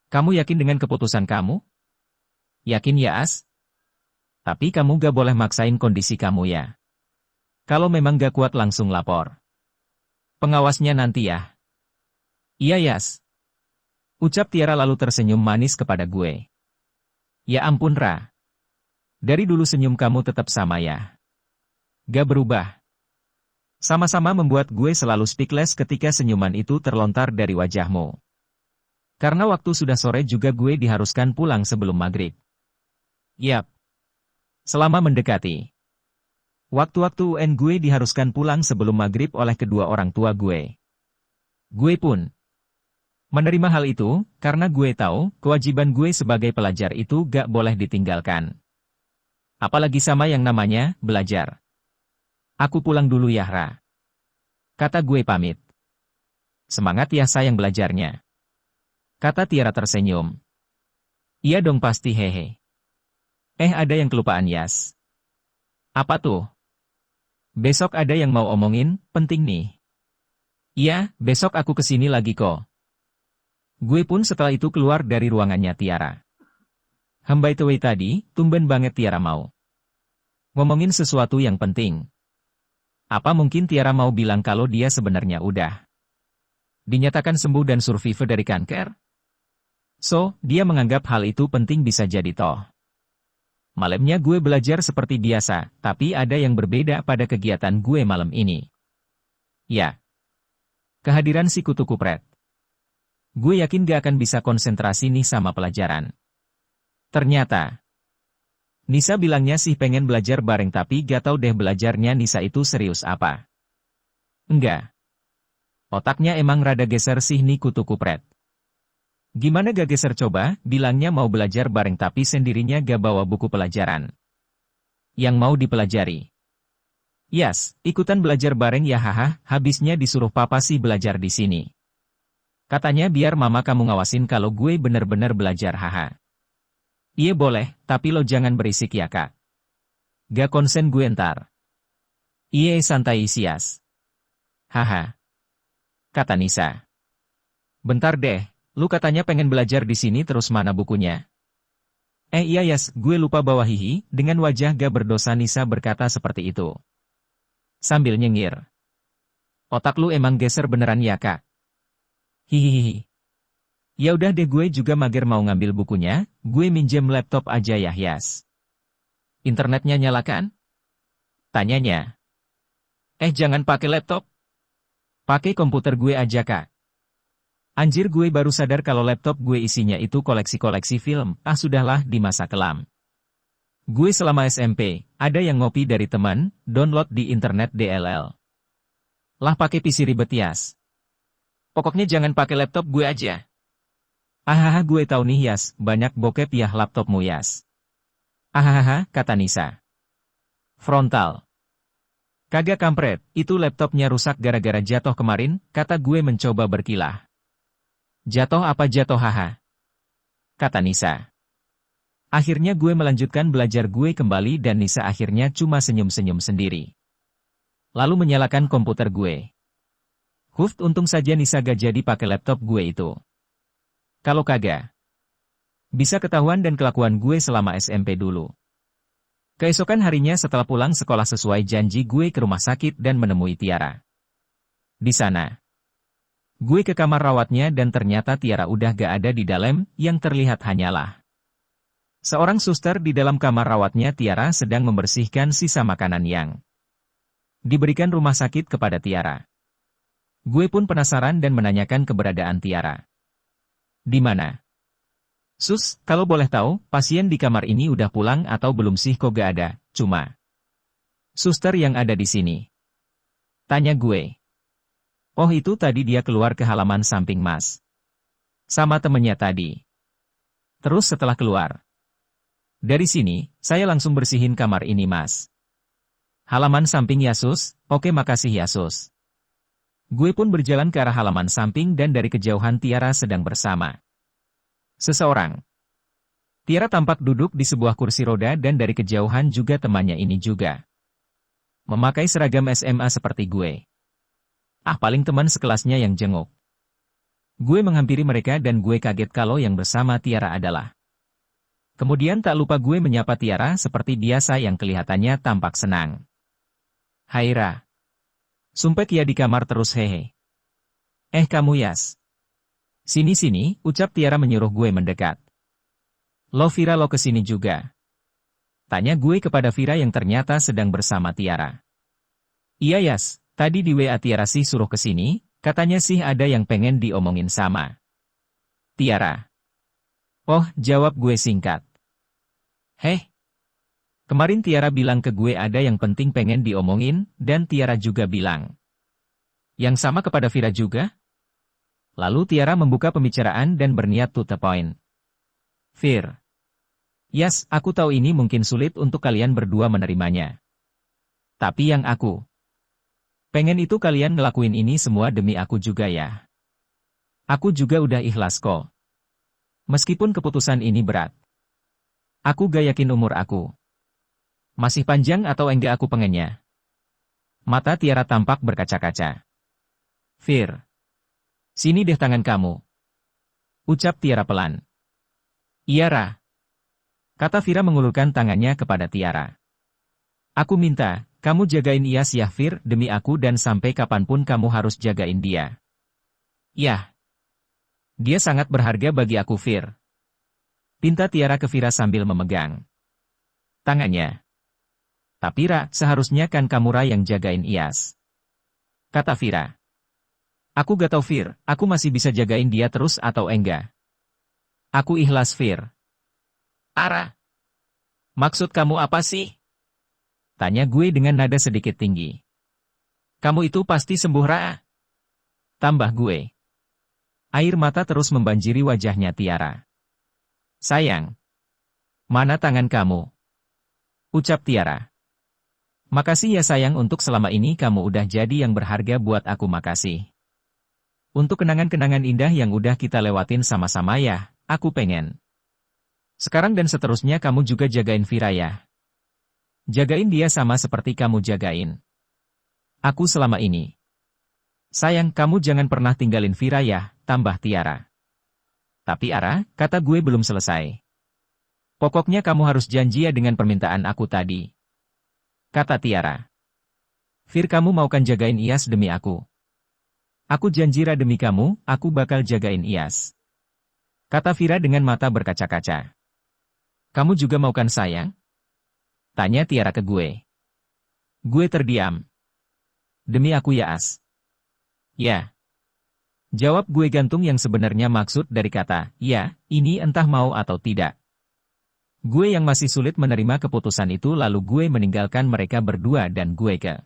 Kamu yakin dengan keputusan kamu? Yakin ya As? Tapi kamu gak boleh maksain kondisi kamu ya. Kalau memang gak kuat langsung lapor. Pengawasnya nanti ya. Iya Yas. Ucap Tiara lalu tersenyum manis kepada gue. Ya ampun Ra. Dari dulu senyum kamu tetap sama ya. Gak berubah. Sama-sama membuat gue selalu speechless ketika senyuman itu terlontar dari wajahmu. Karena waktu sudah sore juga gue diharuskan pulang sebelum maghrib. Yap. Selama mendekati Waktu-waktu UN gue diharuskan pulang sebelum maghrib oleh kedua orang tua gue. Gue pun menerima hal itu, karena gue tahu, kewajiban gue sebagai pelajar itu gak boleh ditinggalkan. Apalagi sama yang namanya, belajar. Aku pulang dulu ya, Ra. Kata gue pamit. Semangat ya sayang belajarnya. Kata Tiara tersenyum. Iya dong pasti hehe. Ada yang kelupaan Yas. Apa tuh? Besok ada yang mau omongin, penting nih. Iya, besok aku kesini lagi kok. Gue pun setelah itu keluar dari ruangannya Tiara. By the way tadi, tumben banget Tiara mau ngomongin sesuatu yang penting. Apa mungkin Tiara mau bilang kalau dia sebenarnya udah dinyatakan sembuh dan survivor dari kanker? So, dia menganggap hal itu penting bisa jadi toh. Malamnya gue belajar seperti biasa, tapi ada yang berbeda pada kegiatan gue malam ini. Ya. Kehadiran si kutu kupret. Gue yakin gak akan bisa konsentrasi nih sama pelajaran. Ternyata, Nisa bilangnya sih pengen belajar bareng tapi gak tau deh belajarnya Nisa itu serius apa. Enggak. Otaknya emang rada geser sih nih kutu kupret. Gimana gak geser coba, bilangnya mau belajar bareng tapi sendirinya gak bawa buku pelajaran yang mau dipelajari. Yas, ikutan belajar bareng ya haha, habisnya disuruh papa sih belajar di sini. Katanya biar mama kamu ngawasin kalau gue bener-bener belajar haha. Iya boleh, tapi lo jangan berisik ya kak. Gak konsen gue ntar. Iya santai sias. Haha. Kata Nisa. Bentar deh, lu katanya pengen belajar di sini terus mana bukunya? Iya Yas, gue lupa bawa hihi, dengan wajah gak berdosa Nisa berkata seperti itu. Sambil nyengir. Otak lu emang geser beneran ya kak? Hihihi. Ya udah deh gue juga mager mau ngambil bukunya, gue minjem laptop aja ya Yas. Internetnya nyala kan? Tanyanya. Jangan pakai laptop. Pakai komputer gue aja kak. Anjir gue baru sadar kalau laptop gue isinya itu koleksi-koleksi film, sudahlah di masa kelam. Gue selama SMP, ada yang ngopi dari teman, download di internet DLL. Lah pakai PC ribet Yas. Pokoknya jangan pakai laptop gue aja. Gue tahu nih Yas, banyak bokep ya laptopmu Yas. Kata Nisa. Frontal. Kagak kampret, itu laptopnya rusak gara-gara jatuh kemarin, kata gue mencoba berkilah. Jatuh apa jatuh kata Nisa. Akhirnya gue melanjutkan belajar gue kembali dan Nisa akhirnya cuma senyum-senyum sendiri. Lalu menyalakan komputer gue. Untung saja Nisa gak jadi pakai laptop gue itu. Kalau kagak, bisa ketahuan dan kelakuan gue selama SMP dulu. Keesokan harinya setelah pulang sekolah sesuai janji gue ke rumah sakit dan menemui Tiara. Di sana, gue ke kamar rawatnya dan ternyata Tiara udah gak ada di dalam, yang terlihat hanyalah seorang suster di dalam kamar rawatnya. Tiara sedang membersihkan sisa makanan yang diberikan rumah sakit kepada Tiara. Gue pun penasaran dan menanyakan keberadaan Tiara. Di mana? Sus, kalau boleh tahu, pasien di kamar ini udah pulang atau belum sih kok gak ada, cuma suster yang ada di sini. Tanya gue. Oh itu tadi dia keluar ke halaman samping mas. Sama temennya tadi. Terus setelah keluar dari sini, saya langsung bersihin kamar ini mas. Halaman samping ya sus, oke makasih ya sus. Gue pun berjalan ke arah halaman samping dan dari kejauhan Tiara sedang bersama seseorang. Tiara tampak duduk di sebuah kursi roda dan dari kejauhan juga temannya ini juga memakai seragam SMA seperti gue. Paling teman sekelasnya yang jenguk. Gue menghampiri mereka dan gue kaget kalau yang bersama Tiara adalah. Kemudian tak lupa gue menyapa Tiara seperti biasa yang kelihatannya tampak senang. Hai Ra. Sumpek ya di kamar terus hehe. Kamu Yas. Sini-sini, ucap Tiara menyuruh gue mendekat. Lo Vira lo kesini juga. Tanya gue kepada Vira yang ternyata sedang bersama Tiara. Iya Yas, tadi di WA Tiara sih suruh kesini, katanya sih ada yang pengen diomongin sama Tiara. Oh, jawab gue singkat. Heh. Kemarin Tiara bilang ke gue ada yang penting pengen diomongin, dan Tiara juga bilang yang sama kepada Vira juga? Lalu Tiara membuka pembicaraan dan berniat to the point. Vir. Yes, aku tahu ini mungkin sulit untuk kalian berdua menerimanya. Tapi yang aku pengen itu kalian ngelakuin ini semua demi aku juga ya. Aku juga udah ikhlas kok. Meskipun keputusan ini berat. Aku gak yakin umur aku masih panjang atau enggak aku pengennya. Mata Tiara tampak berkaca-kaca. Vir. Sini deh tangan kamu. Ucap Tiara pelan. Iya, Ra. Kata Vira mengulurkan tangannya kepada Tiara. Aku minta, kamu jagain Iyas ya Vir, demi aku dan sampai kapanpun kamu harus jagain dia. Yah. Dia sangat berharga bagi aku Vir. Pinta Tiara ke Vira sambil memegang tangannya. Tapi Ra, seharusnya kan kamu Ra yang jagain Iyas. Kata Vira. Aku gak tau Vir, aku masih bisa jagain dia terus atau enggak. Aku ikhlas Vir. Ara. Maksud kamu apa sih? Tanya gue dengan nada sedikit tinggi. Kamu itu pasti sembuh Ra. Tambah gue. Air mata terus membanjiri wajahnya Tiara. Sayang. Mana tangan kamu? Ucap Tiara. Makasih ya sayang untuk selama ini kamu udah jadi yang berharga buat aku makasih. Untuk kenangan-kenangan indah yang udah kita lewatin sama-sama ya, aku pengen. Sekarang dan seterusnya kamu juga jagain Vira ya. Jagain dia sama seperti kamu jagain aku selama ini. Sayang, kamu jangan pernah tinggalin Vira ya, tambah Tiara. Tapi Ara, kata gue belum selesai. Pokoknya kamu harus janji ya dengan permintaan aku tadi. Kata Tiara. Vir, kamu mau kan jagain Iyas demi aku? Aku janji Ra demi kamu, aku bakal jagain Iyas. Kata Vira dengan mata berkaca-kaca. Kamu juga mau kan sayang? Tanya Tiara ke gue. Gue terdiam. Demi aku ya As. Ya. Jawab gue gantung yang sebenarnya maksud dari kata, ya, ini entah mau atau tidak. Gue yang masih sulit menerima keputusan itu lalu gue meninggalkan mereka berdua dan gue ke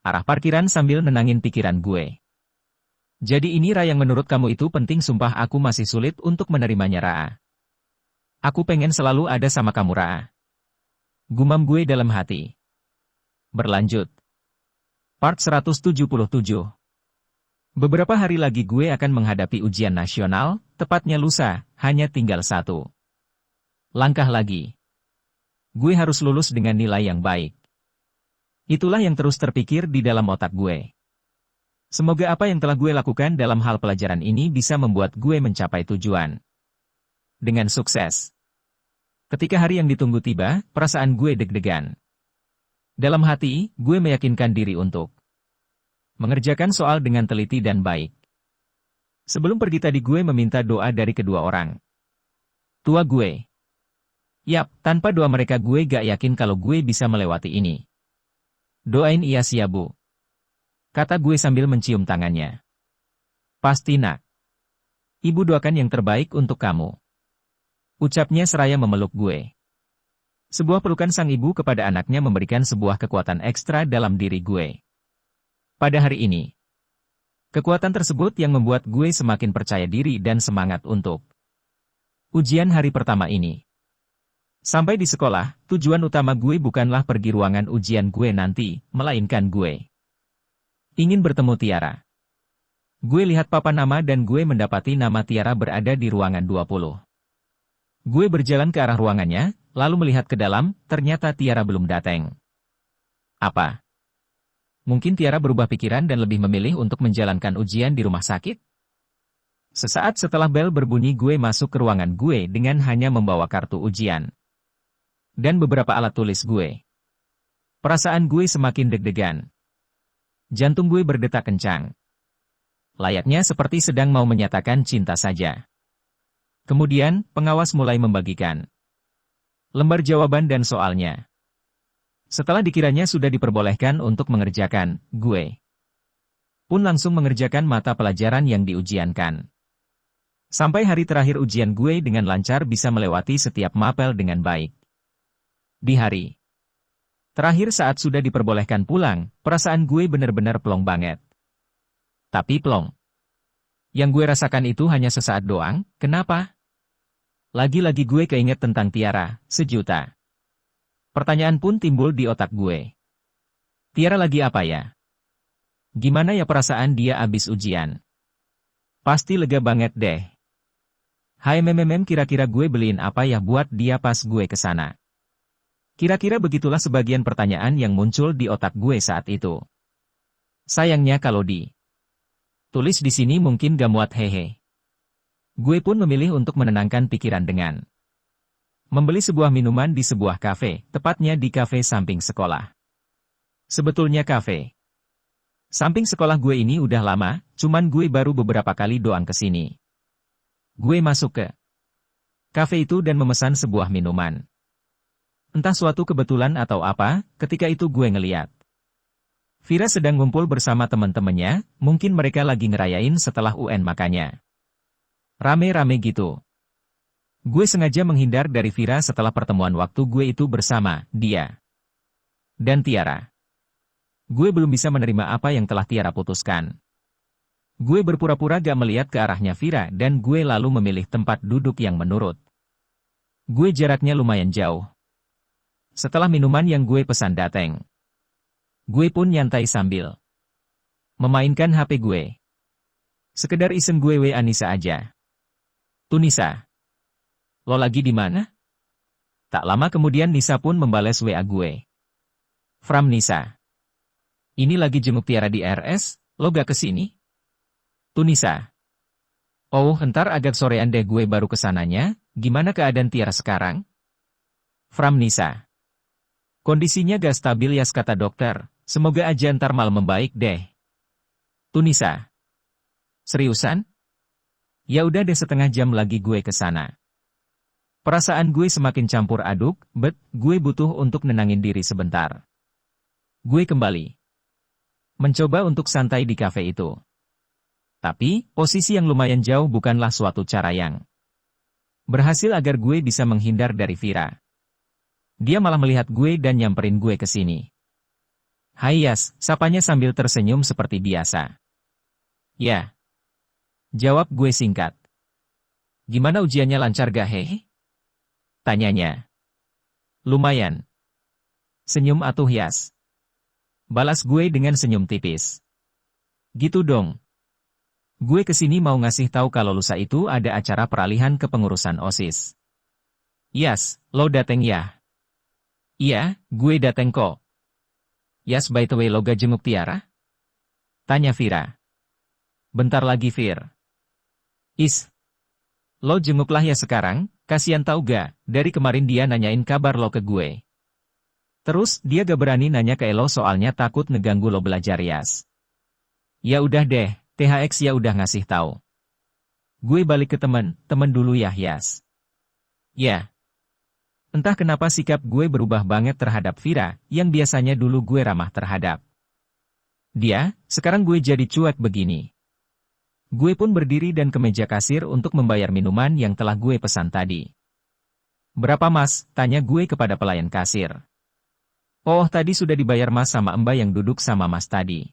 arah parkiran sambil nenangin pikiran gue. Jadi ini Ra yang menurut kamu itu penting sumpah aku masih sulit untuk menerimanya Ra. Aku pengen selalu ada sama kamu Ra. Gumam gue dalam hati. Berlanjut. Part 177. Beberapa hari lagi gue akan menghadapi ujian nasional, tepatnya lusa, hanya tinggal satu langkah lagi. Gue harus lulus dengan nilai yang baik. Itulah yang terus terpikir di dalam otak gue. Semoga apa yang telah gue lakukan dalam hal pelajaran ini bisa membuat gue mencapai tujuan dengan sukses. Ketika hari yang ditunggu tiba, perasaan gue deg-degan. Dalam hati, gue meyakinkan diri untuk mengerjakan soal dengan teliti dan baik. Sebelum pergi tadi gue meminta doa dari kedua orang tua gue. Yap, tanpa doa mereka gue gak yakin kalau gue bisa melewati ini. Doain Iyas ya Bu. Kata gue sambil mencium tangannya. Pasti nak. Ibu doakan yang terbaik untuk kamu. Ucapnya seraya memeluk gue. Sebuah pelukan sang ibu kepada anaknya memberikan sebuah kekuatan ekstra dalam diri gue. Pada hari ini, kekuatan tersebut yang membuat gue semakin percaya diri dan semangat untuk ujian hari pertama ini. Sampai di sekolah, tujuan utama gue bukanlah pergi ruangan ujian gue nanti, melainkan gue ingin bertemu Tiara. Gue lihat papan nama dan gue mendapati nama Tiara berada di ruangan 20. Gue berjalan ke arah ruangannya, lalu melihat ke dalam, ternyata Tiara belum datang. Apa? Mungkin Tiara berubah pikiran dan lebih memilih untuk menjalankan ujian di rumah sakit? Sesaat setelah bel berbunyi gue masuk ke ruangan gue dengan hanya membawa kartu ujian dan beberapa alat tulis gue. Perasaan gue semakin deg-degan. Jantung gue berdetak kencang. Layaknya seperti sedang mau menyatakan cinta saja. Kemudian, pengawas mulai membagikan lembar jawaban dan soalnya. Setelah dikiranya sudah diperbolehkan untuk mengerjakan, gue pun langsung mengerjakan mata pelajaran yang diujiankan. Sampai hari terakhir ujian gue dengan lancar bisa melewati setiap mapel dengan baik. Di hari terakhir saat sudah diperbolehkan pulang, perasaan gue bener-bener plong banget. Tapi plong. Yang gue rasakan itu hanya sesaat doang, kenapa? Lagi-lagi gue keinget tentang Tiara, sejuta. Pertanyaan pun timbul di otak gue. Tiara lagi apa ya? Gimana ya perasaan dia abis ujian? Pasti lega banget deh. Hai kira-kira gue beliin apa ya buat dia pas gue kesana? Kira-kira begitulah sebagian pertanyaan yang muncul di otak gue saat itu. Sayangnya kalau tulis di sini mungkin gak muat hehe. Gue pun memilih untuk menenangkan pikiran dengan membeli sebuah minuman di sebuah kafe, tepatnya di kafe samping sekolah. Sebetulnya kafe samping sekolah gue ini udah lama, cuman gue baru beberapa kali doang kesini. Gue masuk ke kafe itu dan memesan sebuah minuman. Entah suatu kebetulan atau apa, ketika itu gue ngeliat Vira sedang ngumpul bersama teman-temannya, mungkin mereka lagi ngerayain setelah UN makanya rame-rame gitu. Gue sengaja menghindar dari Vira setelah pertemuan waktu gue itu bersama dia dan Tiara. Gue belum bisa menerima apa yang telah Tiara putuskan. Gue berpura-pura gak melihat ke arahnya Vira dan gue lalu memilih tempat duduk yang menurut gue jaraknya lumayan jauh. Setelah minuman yang gue pesan dateng, gue pun nyantai sambil memainkan HP gue. Sekedar iseng gue WA Nisa aja. Tuh Nisa, lo lagi di mana? Tak lama kemudian Nisa pun membales WA gue. From Nisa. Ini lagi jenguk Tiara di RS, lo gak kesini? Tuh Nisa. Oh, ntar agak sorean deh gue baru kesananya, gimana keadaan Tiara sekarang? From Nisa. Kondisinya gak stabil ya kata dokter, semoga aja ntar malam membaik deh. Tuh Nisa. Seriusan? Ya udah deh setengah jam lagi gue kesana. Perasaan gue semakin campur aduk, gue butuh untuk nenangin diri sebentar. Gue kembali mencoba untuk santai di kafe itu. Tapi, posisi yang lumayan jauh bukanlah suatu cara yang berhasil agar gue bisa menghindar dari Vira. Dia malah melihat gue dan nyamperin gue ke sini. Hai Yas, sapanya sambil tersenyum seperti biasa. Ya. Jawab gue singkat. Gimana ujiannya lancar gak hehe? Tanyanya. Lumayan. Senyum atuh Yas. Balas gue dengan senyum tipis. Gitu dong. Gue kesini mau ngasih tahu kalau lusa itu ada acara peralihan kepengurusan OSIS. Yas, lo dateng ya? Iya, gue dateng kok. Yas by the way lo gak jenguk Tiara? Tanya Vira. Bentar lagi Vir. Lo jenguklah ya sekarang, kasihan tau gak, dari kemarin dia nanyain kabar lo ke gue. Terus, dia gak berani nanya ke lo soalnya takut ngeganggu lo belajar Yas. Ya udah deh, THX ya udah ngasih tahu. Gue balik ke temen dulu ya Yas. Ya. Entah kenapa sikap gue berubah banget terhadap Vira, yang biasanya dulu gue ramah terhadap dia, sekarang gue jadi cuek begini. Gue pun berdiri dan ke meja kasir untuk membayar minuman yang telah gue pesan tadi. Berapa mas? Tanya gue kepada pelayan kasir. Oh tadi sudah dibayar mas sama Mbak yang duduk sama mas tadi.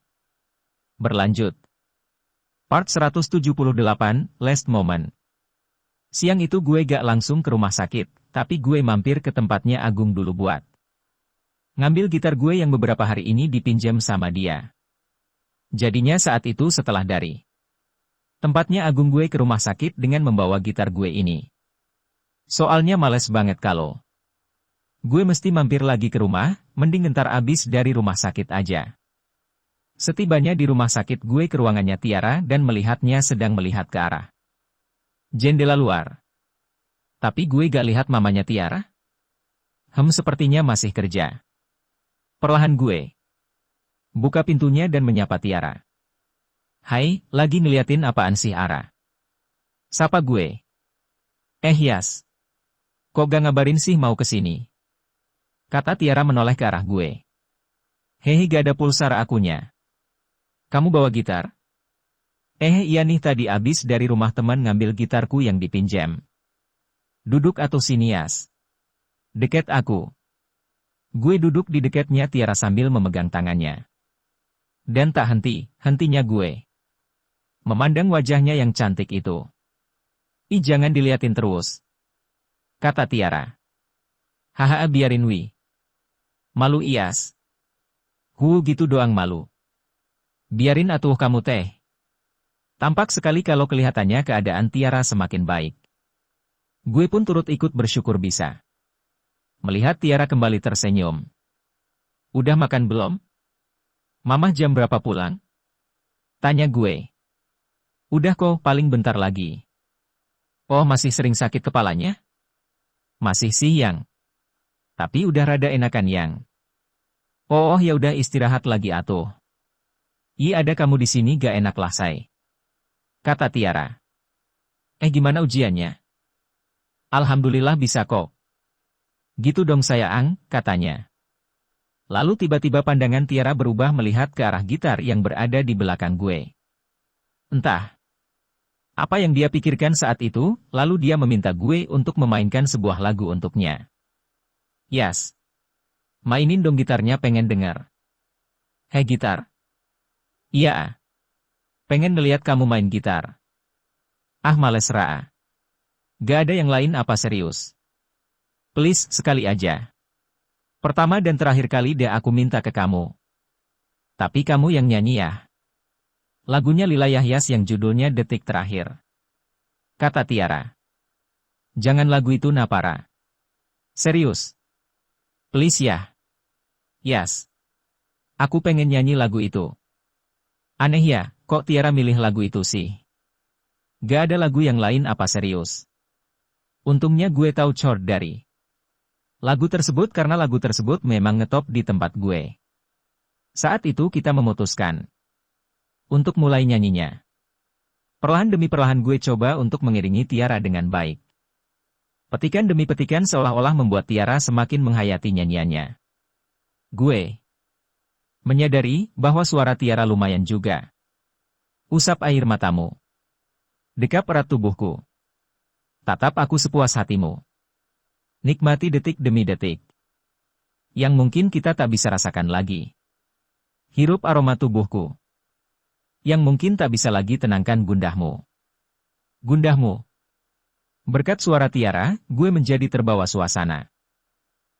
Berlanjut. Part 178, Last Moment. Siang itu gue gak langsung ke rumah sakit, tapi gue mampir ke tempatnya Agung dulu buat ngambil gitar gue yang beberapa hari ini dipinjam sama dia. Jadinya saat itu setelah dari tempatnya Agung gue ke rumah sakit dengan membawa gitar gue ini. Soalnya males banget kalau gue mesti mampir lagi ke rumah, mending ntar abis dari rumah sakit aja. Setibanya di rumah sakit gue ke ruangannya Tiara dan melihatnya sedang melihat ke arah jendela luar. Tapi gue gak lihat mamanya Tiara. Sepertinya masih kerja. Perlahan gue buka pintunya dan menyapa Tiara. Hai, lagi ngeliatin apaan sih Ara? Sapa gue. Yas. Kok gak ngabarin sih mau kesini? Kata Tiara menoleh ke arah gue. Hehe gak ada pulsa akunya. Kamu bawa gitar? Iya nih tadi abis dari rumah teman ngambil gitarku yang dipinjam. Duduk atau sini Yas? Deket aku. Gue duduk di dekatnya Tiara sambil memegang tangannya. Dan tak hentinya gue memandang wajahnya yang cantik itu. Ih, jangan diliatin terus, kata Tiara. Haha, biarin wi. Malu ias. Gitu doang malu. Biarin atuh kamu teh. Tampak sekali kalau kelihatannya keadaan Tiara semakin baik. Gue pun turut ikut bersyukur bisa melihat Tiara kembali tersenyum. Udah makan belum? Mamah jam berapa pulang? Tanya gue. Udah kok, paling bentar lagi. Oh, masih sering sakit kepalanya? Masih sih yang. Tapi udah rada enakan yang. Oh ya udah istirahat lagi atuh. Ada kamu di sini gak enak lah say, kata Tiara. Gimana ujiannya? Alhamdulillah bisa kok. Gitu dong sayang, katanya. Lalu tiba-tiba pandangan Tiara berubah melihat ke arah gitar yang berada di belakang gue. Entah apa yang dia pikirkan saat itu, lalu dia meminta gue untuk memainkan sebuah lagu untuknya. Yas. Mainin dong gitarnya, pengen denger. Hei gitar. Iya. Pengen ngeliat kamu main gitar. Ah males Ra. Gak ada yang lain apa serius? Please, sekali aja. Pertama dan terakhir kali deh aku minta ke kamu. Tapi kamu yang nyanyi ya. Lagunya Lila Yahyas yang judulnya Detik Terakhir, kata Tiara. Jangan lagu itu Napara. Serius. Please ya. Yes. Aku pengen nyanyi lagu itu. Aneh ya, kok Tiara milih lagu itu sih? Gak ada lagu yang lain apa serius? Untungnya gue tahu chord dari lagu tersebut karena lagu tersebut memang ngetop di tempat gue. Saat itu kita memutuskan untuk mulai nyanyinya. Perlahan demi perlahan gue coba untuk mengiringi Tiara dengan baik. Petikan demi petikan seolah-olah membuat Tiara semakin menghayati nyanyiannya. Gue menyadari bahwa suara Tiara lumayan juga. Usap air matamu. Dekap erat tubuhku. Tatap aku sepuas hatimu. Nikmati detik demi detik yang mungkin kita tak bisa rasakan lagi. Hirup aroma tubuhku yang mungkin tak bisa lagi tenangkan gundahmu. Gundahmu. Berkat suara Tiara, gue menjadi terbawa suasana.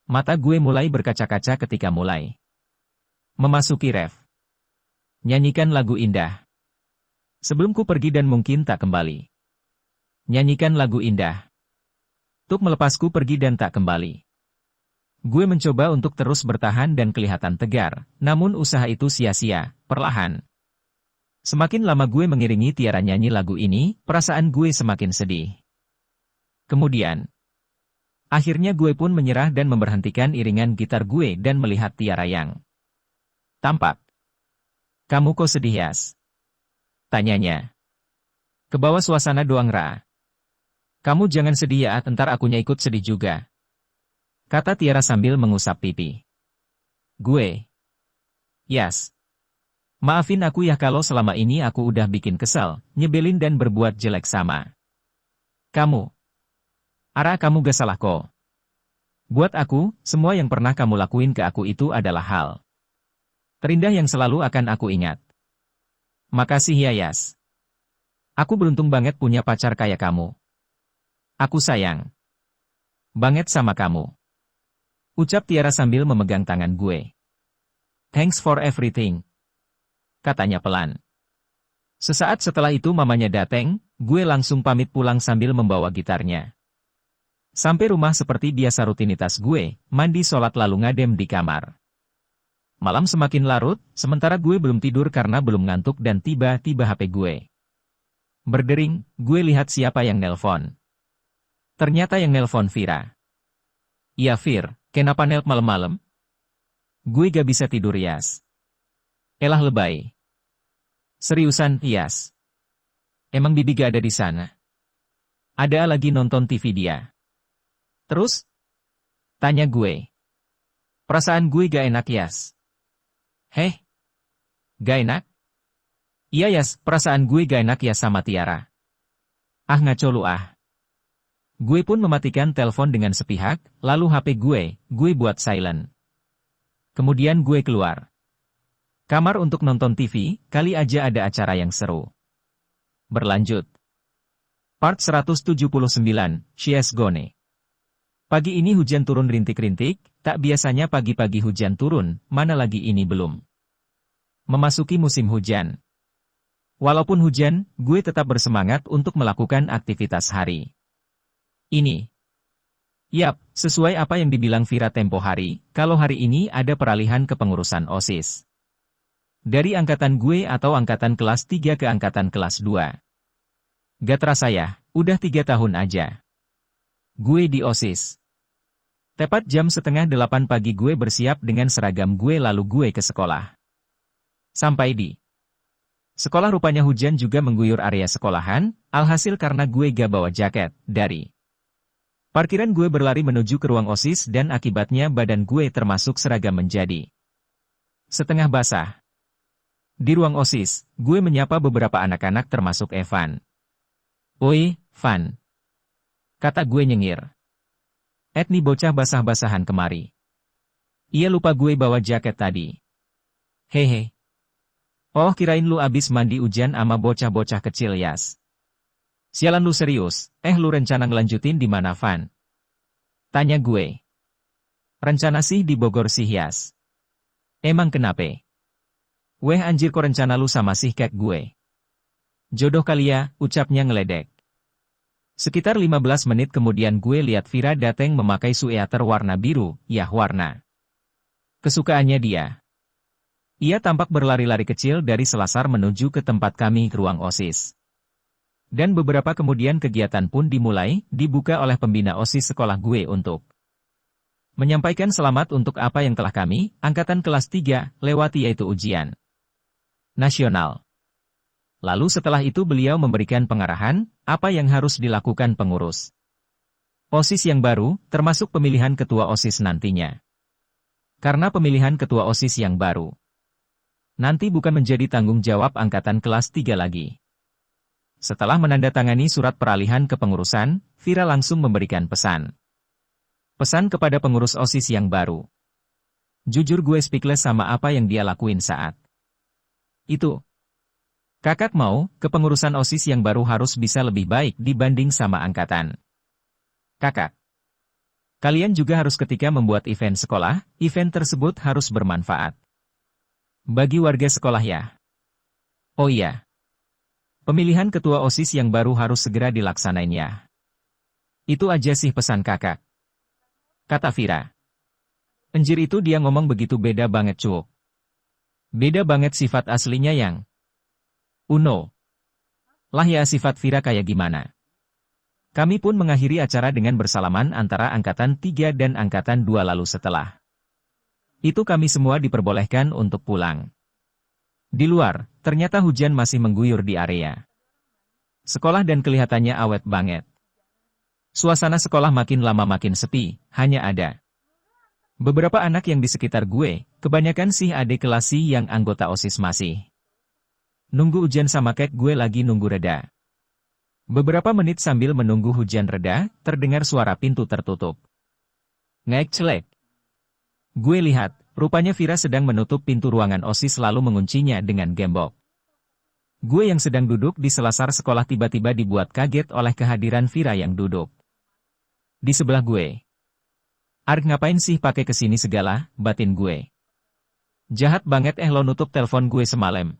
Mata gue mulai berkaca-kaca ketika mulai memasuki ref. Nyanyikan lagu indah. Sebelum ku pergi dan mungkin tak kembali. Nyanyikan lagu indah. Tuk melepasku pergi dan tak kembali. Gue mencoba untuk terus bertahan dan kelihatan tegar, namun usaha itu sia-sia, perlahan. Semakin lama gue mengiringi Tiara nyanyi lagu ini, perasaan gue semakin sedih. Kemudian, akhirnya gue pun menyerah dan memberhentikan iringan gitar gue dan melihat Tiara yang tampak. Kamu kok sedih Yas? Tanyanya. Kebawa suasana doang Ra. Kamu jangan sedih ya, ntar akunya ikut sedih juga. Kata Tiara sambil mengusap pipi. Gue. Yas. Maafin aku ya kalau selama ini aku udah bikin kesal, nyebelin dan berbuat jelek sama kamu. Ara, kamu gak salah kok. Buat aku, semua yang pernah kamu lakuin ke aku itu adalah hal terindah yang selalu akan aku ingat. Makasih ya Yas. Aku beruntung banget punya pacar kayak kamu. Aku sayang banget sama kamu. Ucap Tiara sambil memegang tangan gue. Thanks for everything. Katanya pelan. Sesaat setelah itu mamanya dateng, gue langsung pamit pulang sambil membawa gitarnya. Sampai rumah seperti biasa rutinitas gue, mandi sholat lalu ngadem di kamar. Malam semakin larut, sementara gue belum tidur karena belum ngantuk dan tiba-tiba HP gue berdering, gue lihat siapa yang nelpon. Ternyata yang nelpon Vira. Iya Vir, kenapa nelp malam-malam? Gue gak bisa tidur Yas. Elah lebay. Seriusan, Yas. Emang Bibi gak ada di sana? Ada lagi nonton TV dia. Terus? Tanya gue. Perasaan gue gak enak Yas. Heh? Gak enak? Iya Yas, perasaan gue gak enak ya sama Tiara. Ah ngaco lu ah. Gue pun mematikan telepon dengan sepihak, lalu HP gue buat silent. Kemudian gue keluar kamar untuk nonton TV, kali aja ada acara yang seru. Berlanjut. Part 179, She's Gone. Pagi ini hujan turun rintik-rintik, tak biasanya pagi-pagi hujan turun, mana lagi ini belum. Memasuki musim hujan. Walaupun hujan, gue tetap bersemangat untuk melakukan aktivitas hari ini. Yap, sesuai apa yang dibilang Vira tempo hari, kalau hari ini ada peralihan kepengurusan OSIS. Dari angkatan gue atau angkatan kelas 3 ke angkatan kelas 2. Gak terasa ya, udah 3 tahun aja. Gue di OSIS. Tepat jam setengah 8 pagi gue bersiap dengan seragam gue lalu gue ke sekolah. Sampai di sekolah rupanya hujan juga mengguyur area sekolahan, alhasil karena gue gak bawa jaket, dari parkiran gue berlari menuju ke ruang OSIS dan akibatnya badan gue termasuk seragam menjadi setengah basah. Di ruang OSIS, gue menyapa beberapa anak-anak termasuk Evan. "Oi, Van," kata gue nyengir. "Nih bocah basah-basahan kemari." "Iya lupa gue bawa jaket tadi." "Hehe. Oh kirain lu abis mandi hujan ama bocah-bocah kecil yas." "Sialan lu serius, lu rencana ngelanjutin di mana Van?" Tanya gue. "Rencana sih di Bogor sih yas." "Emang kenapa?" "Weh anjir kok rencana lu sama sih kayak gue." "Jodoh kali ya," ucapnya ngeledek. Sekitar 15 menit kemudian gue lihat Vira dateng memakai sweater warna biru, yah warna kesukaannya dia. Ia tampak berlari-lari kecil dari selasar menuju ke tempat kami ke ruang OSIS. Dan beberapa kemudian kegiatan pun dimulai, dibuka oleh pembina OSIS sekolah gue untuk menyampaikan selamat untuk apa yang telah kami, angkatan kelas 3, lewati yaitu ujian nasional. Lalu setelah itu beliau memberikan pengarahan, apa yang harus dilakukan pengurus OSIS yang baru, termasuk pemilihan ketua OSIS nantinya. Karena pemilihan ketua OSIS yang baru nanti bukan menjadi tanggung jawab angkatan kelas 3 lagi. Setelah menandatangani surat peralihan kepengurusan, Vira langsung memberikan pesan. Pesan kepada pengurus OSIS yang baru. Jujur gue speechless sama apa yang dia lakuin saat itu. Kakak mau, kepengurusan OSIS yang baru harus bisa lebih baik dibanding sama angkatan kakak. Kalian juga harus ketika membuat event sekolah, event tersebut harus bermanfaat bagi warga sekolah ya. Oh iya. Pemilihan ketua OSIS yang baru harus segera dilaksanain ya. Itu aja sih pesan kakak. Kata Vira. Anjir itu dia ngomong begitu beda banget cuk. Beda banget sifat aslinya yang Uno. Lah ya sifat Vira kayak gimana? Kami pun mengakhiri acara dengan bersalaman antara angkatan 3 dan angkatan 2 lalu setelah itu kami semua diperbolehkan untuk pulang. Di luar, ternyata hujan masih mengguyur di area sekolah dan kelihatannya awet banget. Suasana sekolah makin lama makin sepi, hanya ada beberapa anak yang di sekitar gue, kebanyakan sih adik kelas sih yang anggota OSIS masih nunggu hujan sama kayak gue lagi nunggu reda. Beberapa menit sambil menunggu hujan reda, terdengar suara pintu tertutup. Ngek celek. Gue lihat, rupanya Vira sedang menutup pintu ruangan OSIS lalu menguncinya dengan gembok. Gue yang sedang duduk di selasar sekolah tiba-tiba dibuat kaget oleh kehadiran Vira yang duduk di sebelah gue. "Arg ngapain sih pakai kesini segala," batin gue. "Jahat banget lo nutup telepon gue semalam."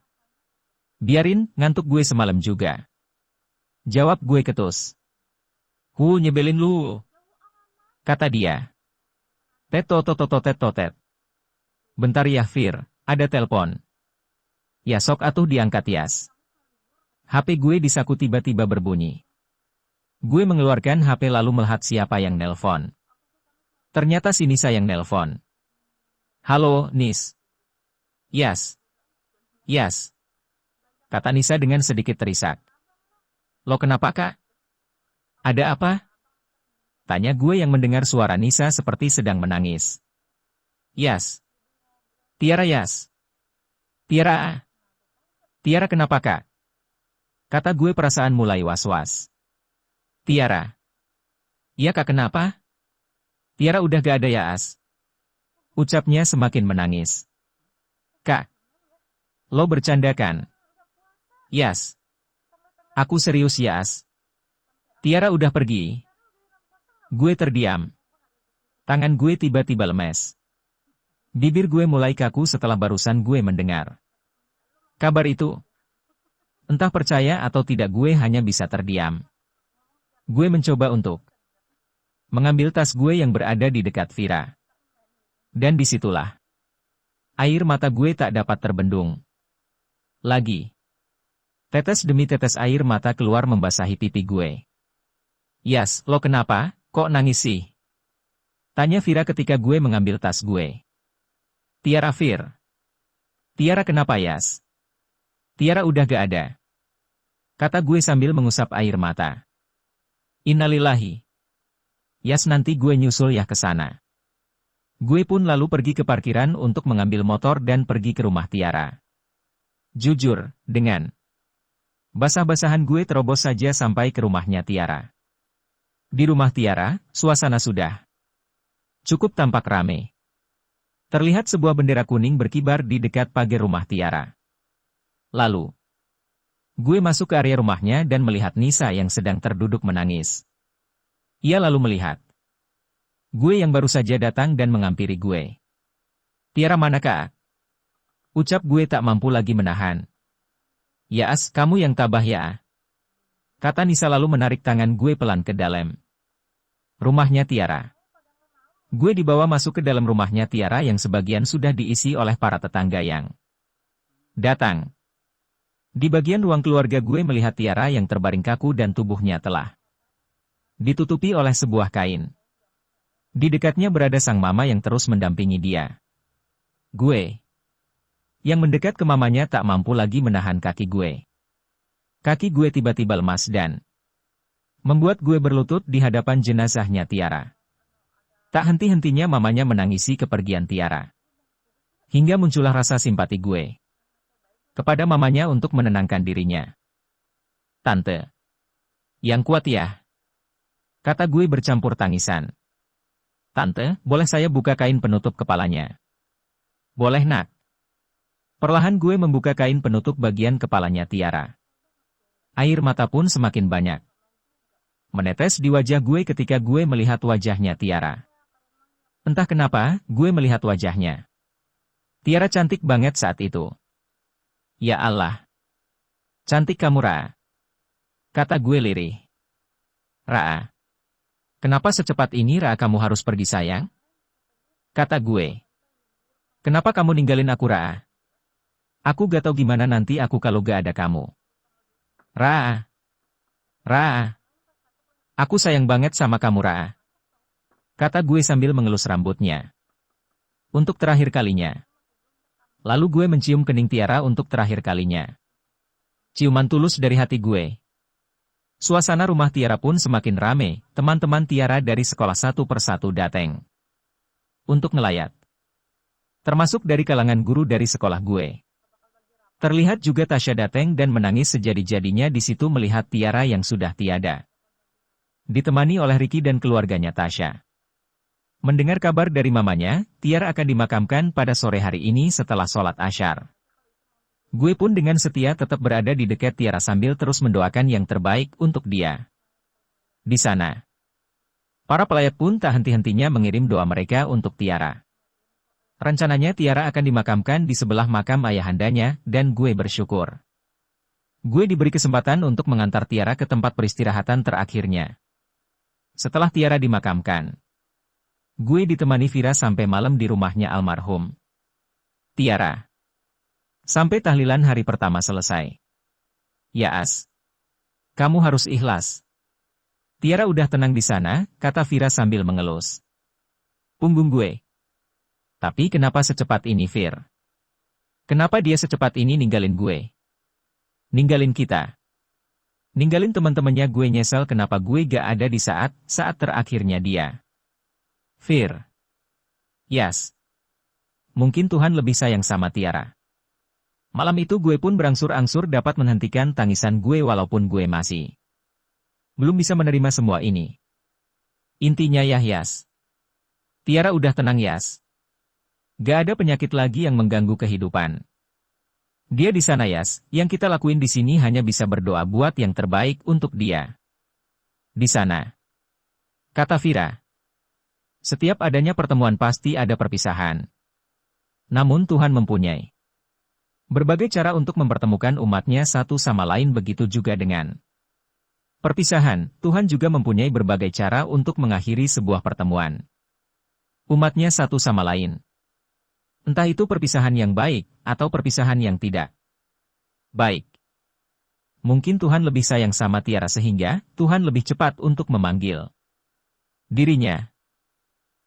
"Biarin, ngantuk gue semalam juga." Jawab gue ketus. Nyebelin lu," kata dia. Tet. "Bentar ya Vir, ada telepon." "Ya sok atuh diangkat yas." HP gue di saku tiba-tiba berbunyi. Gue mengeluarkan HP lalu melihat siapa yang nelpon. Ternyata si Nisa yang nelpon. "Halo, Nis." Yes, kata Nisa dengan sedikit terisak. "Lo kenapa kak? Ada apa?" Tanya gue yang mendengar suara Nisa seperti sedang menangis. Yas. Tiara Yas. Tiara. Tiara kenapa kak? Kata gue perasaan mulai was-was. Tiara. Iya kak kenapa? Tiara udah gak ada ya As. Ucapnya semakin menangis. Kak, lo bercanda kan? Yas. Aku serius Yas. Tiara udah pergi. Gue terdiam. Tangan gue tiba-tiba lemes. Bibir gue mulai kaku setelah barusan gue mendengar kabar itu. Entah percaya atau tidak gue hanya bisa terdiam. Gue mencoba untuk mengambil tas gue yang berada di dekat Vira. Dan disitulah air mata gue tak dapat terbendung lagi. Tetes demi tetes air mata keluar membasahi pipi gue. Yas, lo kenapa? Kok nangis sih? Tanya Vira ketika gue mengambil tas gue. Tiara Vir. Tiara kenapa Yas? Tiara udah gak ada. Kata gue sambil mengusap air mata. Innalillahi. Yas nanti gue nyusul ya ke sana. Gue pun lalu pergi ke parkiran untuk mengambil motor dan pergi ke rumah Tiara. Jujur, dengan basah-basahan gue terobos saja sampai ke rumahnya Tiara. Di rumah Tiara, suasana sudah cukup tampak rame. Terlihat sebuah bendera kuning berkibar di dekat pagar rumah Tiara. Lalu, gue masuk ke area rumahnya dan melihat Nisa yang sedang terduduk menangis. Ia lalu melihat gue yang baru saja datang dan mengampiri gue. Tiara mana kak? Ucap gue tak mampu lagi menahan. Yaas, kamu yang tabah ya. Kata Nisa lalu menarik tangan gue pelan ke dalam rumahnya Tiara. Gue dibawa masuk ke dalam rumahnya Tiara yang sebagian sudah diisi oleh para tetangga yang datang. Di bagian ruang keluarga gue melihat Tiara yang terbaring kaku dan tubuhnya telah ditutupi oleh sebuah kain. Di dekatnya berada sang mama yang terus mendampingi dia. Gue yang mendekat ke mamanya tak mampu lagi menahan kaki gue. Kaki gue tiba-tiba lemas dan membuat gue berlutut di hadapan jenazahnya Tiara. Tak henti-hentinya mamanya menangisi kepergian Tiara. Hingga muncullah rasa simpati gue kepada mamanya untuk menenangkan dirinya. Tante, yang kuat ya, kata gue bercampur tangisan. Tante, boleh saya buka kain penutup kepalanya? Boleh nak. Perlahan gue membuka kain penutup bagian kepalanya Tiara. Air mata pun semakin banyak menetes di wajah gue ketika gue melihat wajahnya Tiara. Entah kenapa, gue melihat wajahnya Tiara cantik banget saat itu. Ya Allah. Cantik kamu Ra. Kata gue lirih. Ra. Kenapa secepat ini Ra kamu harus pergi sayang? Kata gue. Kenapa kamu ninggalin aku Ra? Aku gak tahu gimana nanti aku kalau gak ada kamu. Ra. Ra. Aku sayang banget sama kamu Ra. Kata gue sambil mengelus rambutnya. Untuk terakhir kalinya. Lalu gue mencium kening Tiara untuk terakhir kalinya. Ciuman tulus dari hati gue. Suasana rumah Tiara pun semakin rame, teman-teman Tiara dari sekolah satu persatu datang untuk ngelayat. Termasuk dari kalangan guru dari sekolah gue. Terlihat juga Tasya datang dan menangis sejadi-jadinya di situ melihat Tiara yang sudah tiada. Ditemani oleh Ricky dan keluarganya Tasya. Mendengar kabar dari mamanya, Tiara akan dimakamkan pada sore hari ini setelah sholat Asyar. Gue pun dengan setia tetap berada di dekat Tiara sambil terus mendoakan yang terbaik untuk dia. Di sana, para pelayat pun tak henti-hentinya mengirim doa mereka untuk Tiara. Rencananya Tiara akan dimakamkan di sebelah makam ayahandanya, dan gue bersyukur. Gue diberi kesempatan untuk mengantar Tiara ke tempat peristirahatan terakhirnya. Setelah Tiara dimakamkan, gue ditemani Vira sampai malam di rumahnya almarhum Tiara. Sampai tahlilan hari pertama selesai. Yaas, kamu harus ikhlas. Tiara udah tenang di sana, kata Vira sambil mengelus punggung gue. Tapi kenapa secepat ini Vir? Kenapa dia secepat ini ninggalin gue? Ninggalin kita. Ninggalin teman-temannya. Gue nyesel kenapa gue gak ada di saat terakhirnya dia. Vir. Yas. Mungkin Tuhan lebih sayang sama Tiara. Malam itu gue pun berangsur-angsur dapat menghentikan tangisan gue walaupun gue masih belum bisa menerima semua ini. Intinya ya Yas. Tiara udah tenang Yas. Gak ada penyakit lagi yang mengganggu kehidupan. Dia di sana Yas, yang kita lakuin di sini hanya bisa berdoa buat yang terbaik untuk dia. Di sana. Kata Vira. Setiap adanya pertemuan pasti ada perpisahan. Namun Tuhan mempunyai berbagai cara untuk mempertemukan umatnya satu sama lain, begitu juga dengan perpisahan. Tuhan juga mempunyai berbagai cara untuk mengakhiri sebuah pertemuan umatnya satu sama lain. Entah itu perpisahan yang baik, atau perpisahan yang tidak baik. Mungkin Tuhan lebih sayang sama Tiara sehingga Tuhan lebih cepat untuk memanggil dirinya.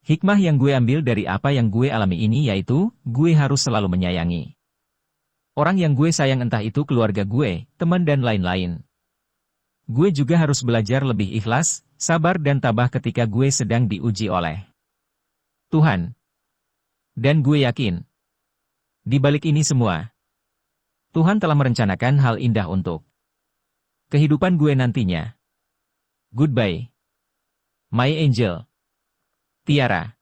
Hikmah yang gue ambil dari apa yang gue alami ini yaitu, gue harus selalu menyayangi orang yang gue sayang, entah itu keluarga gue, teman dan lain-lain. Gue juga harus belajar lebih ikhlas, sabar dan tabah ketika gue sedang diuji oleh Tuhan. Dan gue yakin, di balik ini semua, Tuhan telah merencanakan hal indah untuk kehidupan gue nantinya. Goodbye, my angel. Tiara.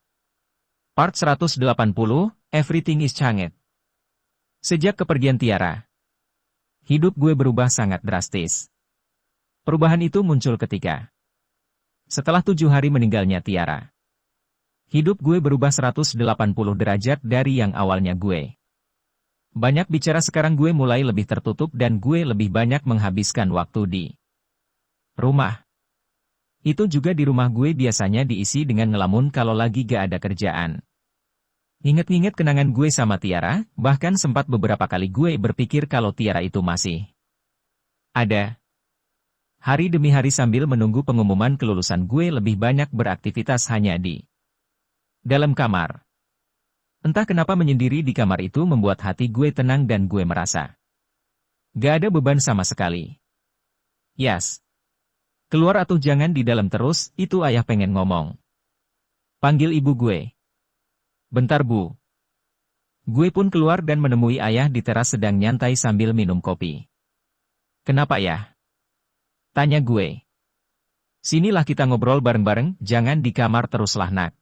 Part 180, Everything is Changed. Sejak kepergian Tiara, hidup gue berubah sangat drastis. Perubahan itu muncul ketika setelah 7 hari meninggalnya Tiara. Hidup gue berubah 180 derajat dari yang awalnya gue banyak bicara, sekarang gue mulai lebih tertutup dan gue lebih banyak menghabiskan waktu di rumah. Itu juga di rumah gue biasanya diisi dengan ngelamun kalau lagi gak ada kerjaan. Ingat-ingat kenangan gue sama Tiara, bahkan sempat beberapa kali gue berpikir kalau Tiara itu masih ada. Hari demi hari sambil menunggu pengumuman kelulusan, gue lebih banyak beraktivitas hanya di dalam kamar. Entah kenapa menyendiri di kamar itu membuat hati gue tenang dan gue merasa gak ada beban sama sekali. Yas. Keluar atau jangan di dalam terus, itu ayah pengen ngomong. Panggil ibu gue. Bentar bu. Gue pun keluar dan menemui ayah di teras sedang nyantai sambil minum kopi. Kenapa ya? Tanya gue. Sinilah kita ngobrol bareng-bareng, jangan di kamar teruslah nak.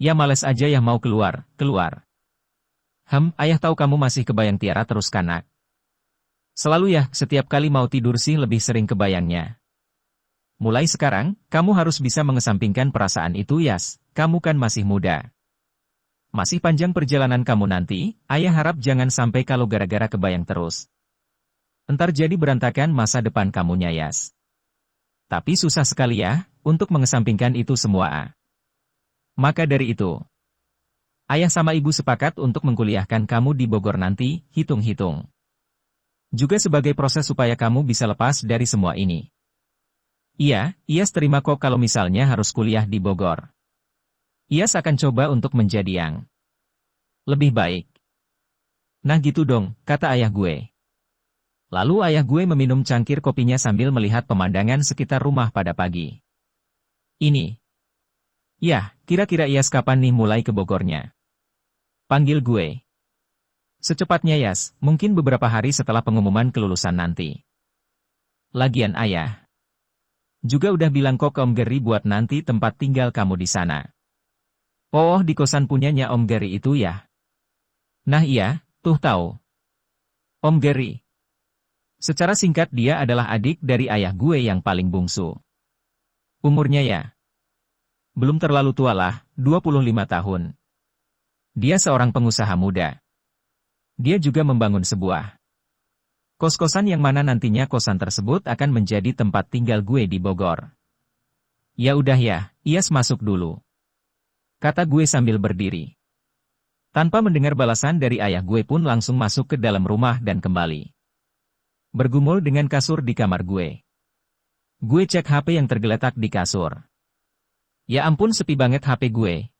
Ya males aja ya mau keluar, keluar. Ayah tahu kamu masih kebayang Tiara terus kan nak? Selalu ya, setiap kali mau tidur sih lebih sering kebayangnya. Mulai sekarang, kamu harus bisa mengesampingkan perasaan itu Yas, kamu kan masih muda. Masih panjang perjalanan kamu nanti, ayah harap jangan sampai kalau gara-gara kebayang terus. Entar jadi berantakan masa depan kamunya Yas. Tapi susah sekali ya, untuk mengesampingkan itu semua. Maka dari itu, ayah sama ibu sepakat untuk mengkuliahkan kamu di Bogor nanti, hitung-hitung. Juga sebagai proses supaya kamu bisa lepas dari semua ini. Iya, Iyas terima kok kalau misalnya harus kuliah di Bogor. Iyas akan coba untuk menjadi yang lebih baik. Nah gitu dong, kata ayah gue. Lalu ayah gue meminum cangkir kopinya sambil melihat pemandangan sekitar rumah pada pagi ini. Yah, kira-kira Iyas kapan nih mulai ke Bogornya? Panggil gue. Secepatnya Yas, mungkin beberapa hari setelah pengumuman kelulusan nanti. Lagian ayah juga udah bilang kok ke Om Geri buat nanti tempat tinggal kamu di sana. Oh, di kosan punyanya Om Geri itu ya? Nah iya, tuh tahu. Om Geri. Secara singkat dia adalah adik dari ayah gue yang paling bungsu. Umurnya ya belum terlalu tua lah, 25 tahun. Dia seorang pengusaha muda. Dia juga membangun sebuah kos-kosan yang mana nantinya kosan tersebut akan menjadi tempat tinggal gue di Bogor. Ya udah ya, Iyas masuk dulu. Kata gue sambil berdiri. Tanpa mendengar balasan dari ayah gue pun langsung masuk ke dalam rumah dan kembali bergumul dengan kasur di kamar gue. Gue cek HP yang tergeletak di kasur. Ya ampun sepi banget HP gue.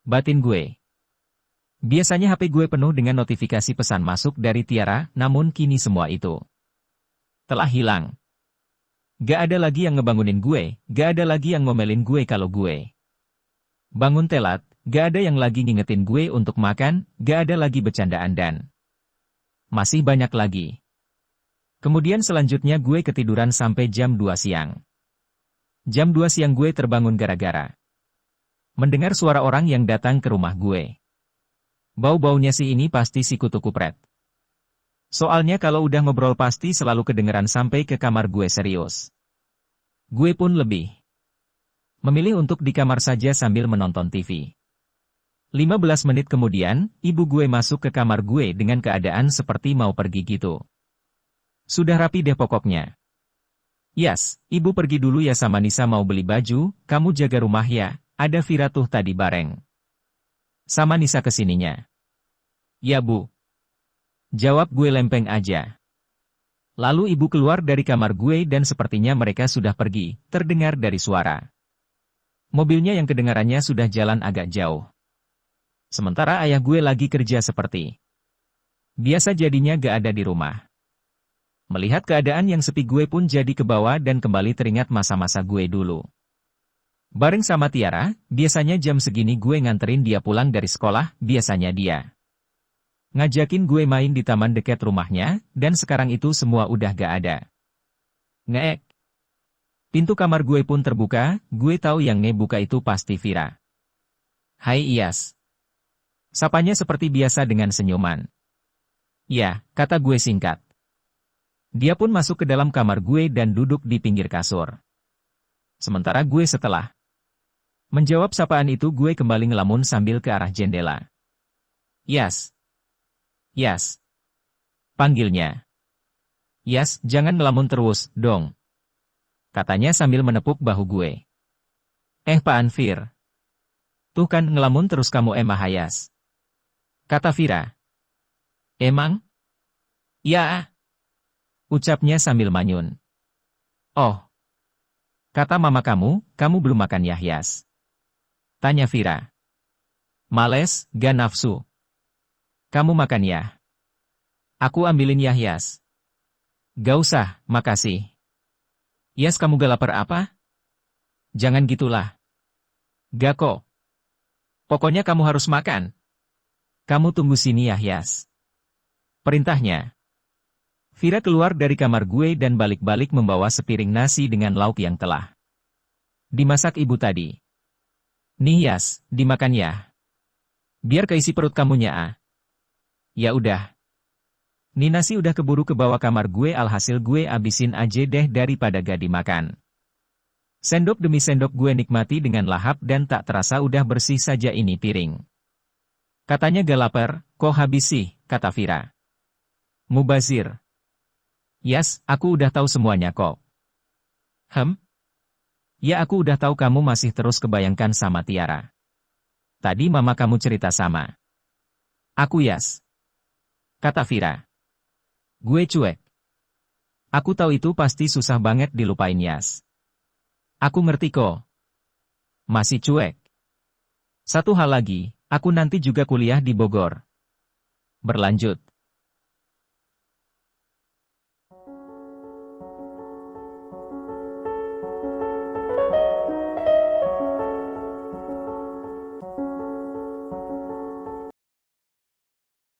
Batin gue. Biasanya HP gue penuh dengan notifikasi pesan masuk dari Tiara, namun kini semua itu telah hilang. Gak ada lagi yang ngebangunin gue, gak ada lagi yang ngomelin gue kalau gue bangun telat, gak ada yang lagi ngingetin gue untuk makan, gak ada lagi bercandaan dan masih banyak lagi. Kemudian selanjutnya gue ketiduran sampai jam 2 siang. Jam 2 siang gue terbangun gara-gara mendengar suara orang yang datang ke rumah gue. Bau-baunya si ini pasti si kutu kupret. Soalnya kalau udah ngobrol pasti selalu kedengeran sampai ke kamar gue serius. Gue pun lebih memilih untuk di kamar saja sambil menonton TV. 15 menit kemudian, ibu gue masuk ke kamar gue dengan keadaan seperti mau pergi gitu. Sudah rapi deh pokoknya. Yas, ibu pergi dulu ya sama Nisa mau beli baju, kamu jaga rumah ya, ada Vira tuh tadi bareng sama Nisa kesininya. Ya bu. Jawab gue lempeng aja. Lalu ibu keluar dari kamar gue dan sepertinya mereka sudah pergi, terdengar dari suara mobilnya yang kedengarannya sudah jalan agak jauh. Sementara ayah gue lagi kerja seperti biasa jadinya gak ada di rumah. Melihat keadaan yang sepi gue pun jadi ke bawah dan kembali teringat masa-masa gue dulu. Bareng sama Tiara, biasanya jam segini gue nganterin dia pulang dari sekolah, biasanya dia ngajakin gue main di taman dekat rumahnya, dan sekarang itu semua udah gak ada. Ngeek. Pintu kamar gue pun terbuka, gue tahu yang ngebuka itu pasti Vira. Hai Iyas. Sapanya seperti biasa dengan senyuman. Ya, kata gue singkat. Dia pun masuk ke dalam kamar gue dan duduk di pinggir kasur. Sementara gue setelah menjawab sapaan itu gue kembali ngelamun sambil ke arah jendela. Yas. Yas. Panggilnya. Yas, jangan ngelamun terus, dong. Katanya sambil menepuk bahu gue. Pak Anfir. Tuh kan ngelamun terus kamu Hayas. Kata Vira. Emang? Ya. Ucapnya sambil manyun. Oh. Kata mama kamu belum makan ya Yas? Tanya Vira. Males, gak nafsu. Kamu makan ya? Aku ambilin ya Yas. Gak usah, makasih. Yas kamu gak lapar apa? Jangan gitulah. Gak kok. Pokoknya kamu harus makan. Kamu tunggu sini ya Yas. Perintahnya. Vira keluar dari kamar gue dan balik-balik membawa sepiring nasi dengan lauk yang telah dimasak ibu tadi. Nih Yas, dimakan ya. Biar keisi perut kamunya ah. Ya udah. Nih nasi udah keburu ke bawah kamar gue alhasil gue abisin aja deh daripada gak dimakan. Sendok demi sendok gue nikmati dengan lahap dan tak terasa udah bersih saja ini piring. Katanya gak lapar, kok habis sih, kata Vira. Mubazir. Yas, aku udah tahu semuanya kok. Ya aku udah tahu kamu masih terus kebayangkan sama Tiara. Tadi mama kamu cerita sama aku Yas. Kata Vira. Gue cuek. Aku tahu itu pasti susah banget dilupain Yas. Aku ngerti kok. Masih cuek. Satu hal lagi, aku nanti juga kuliah di Bogor. Berlanjut.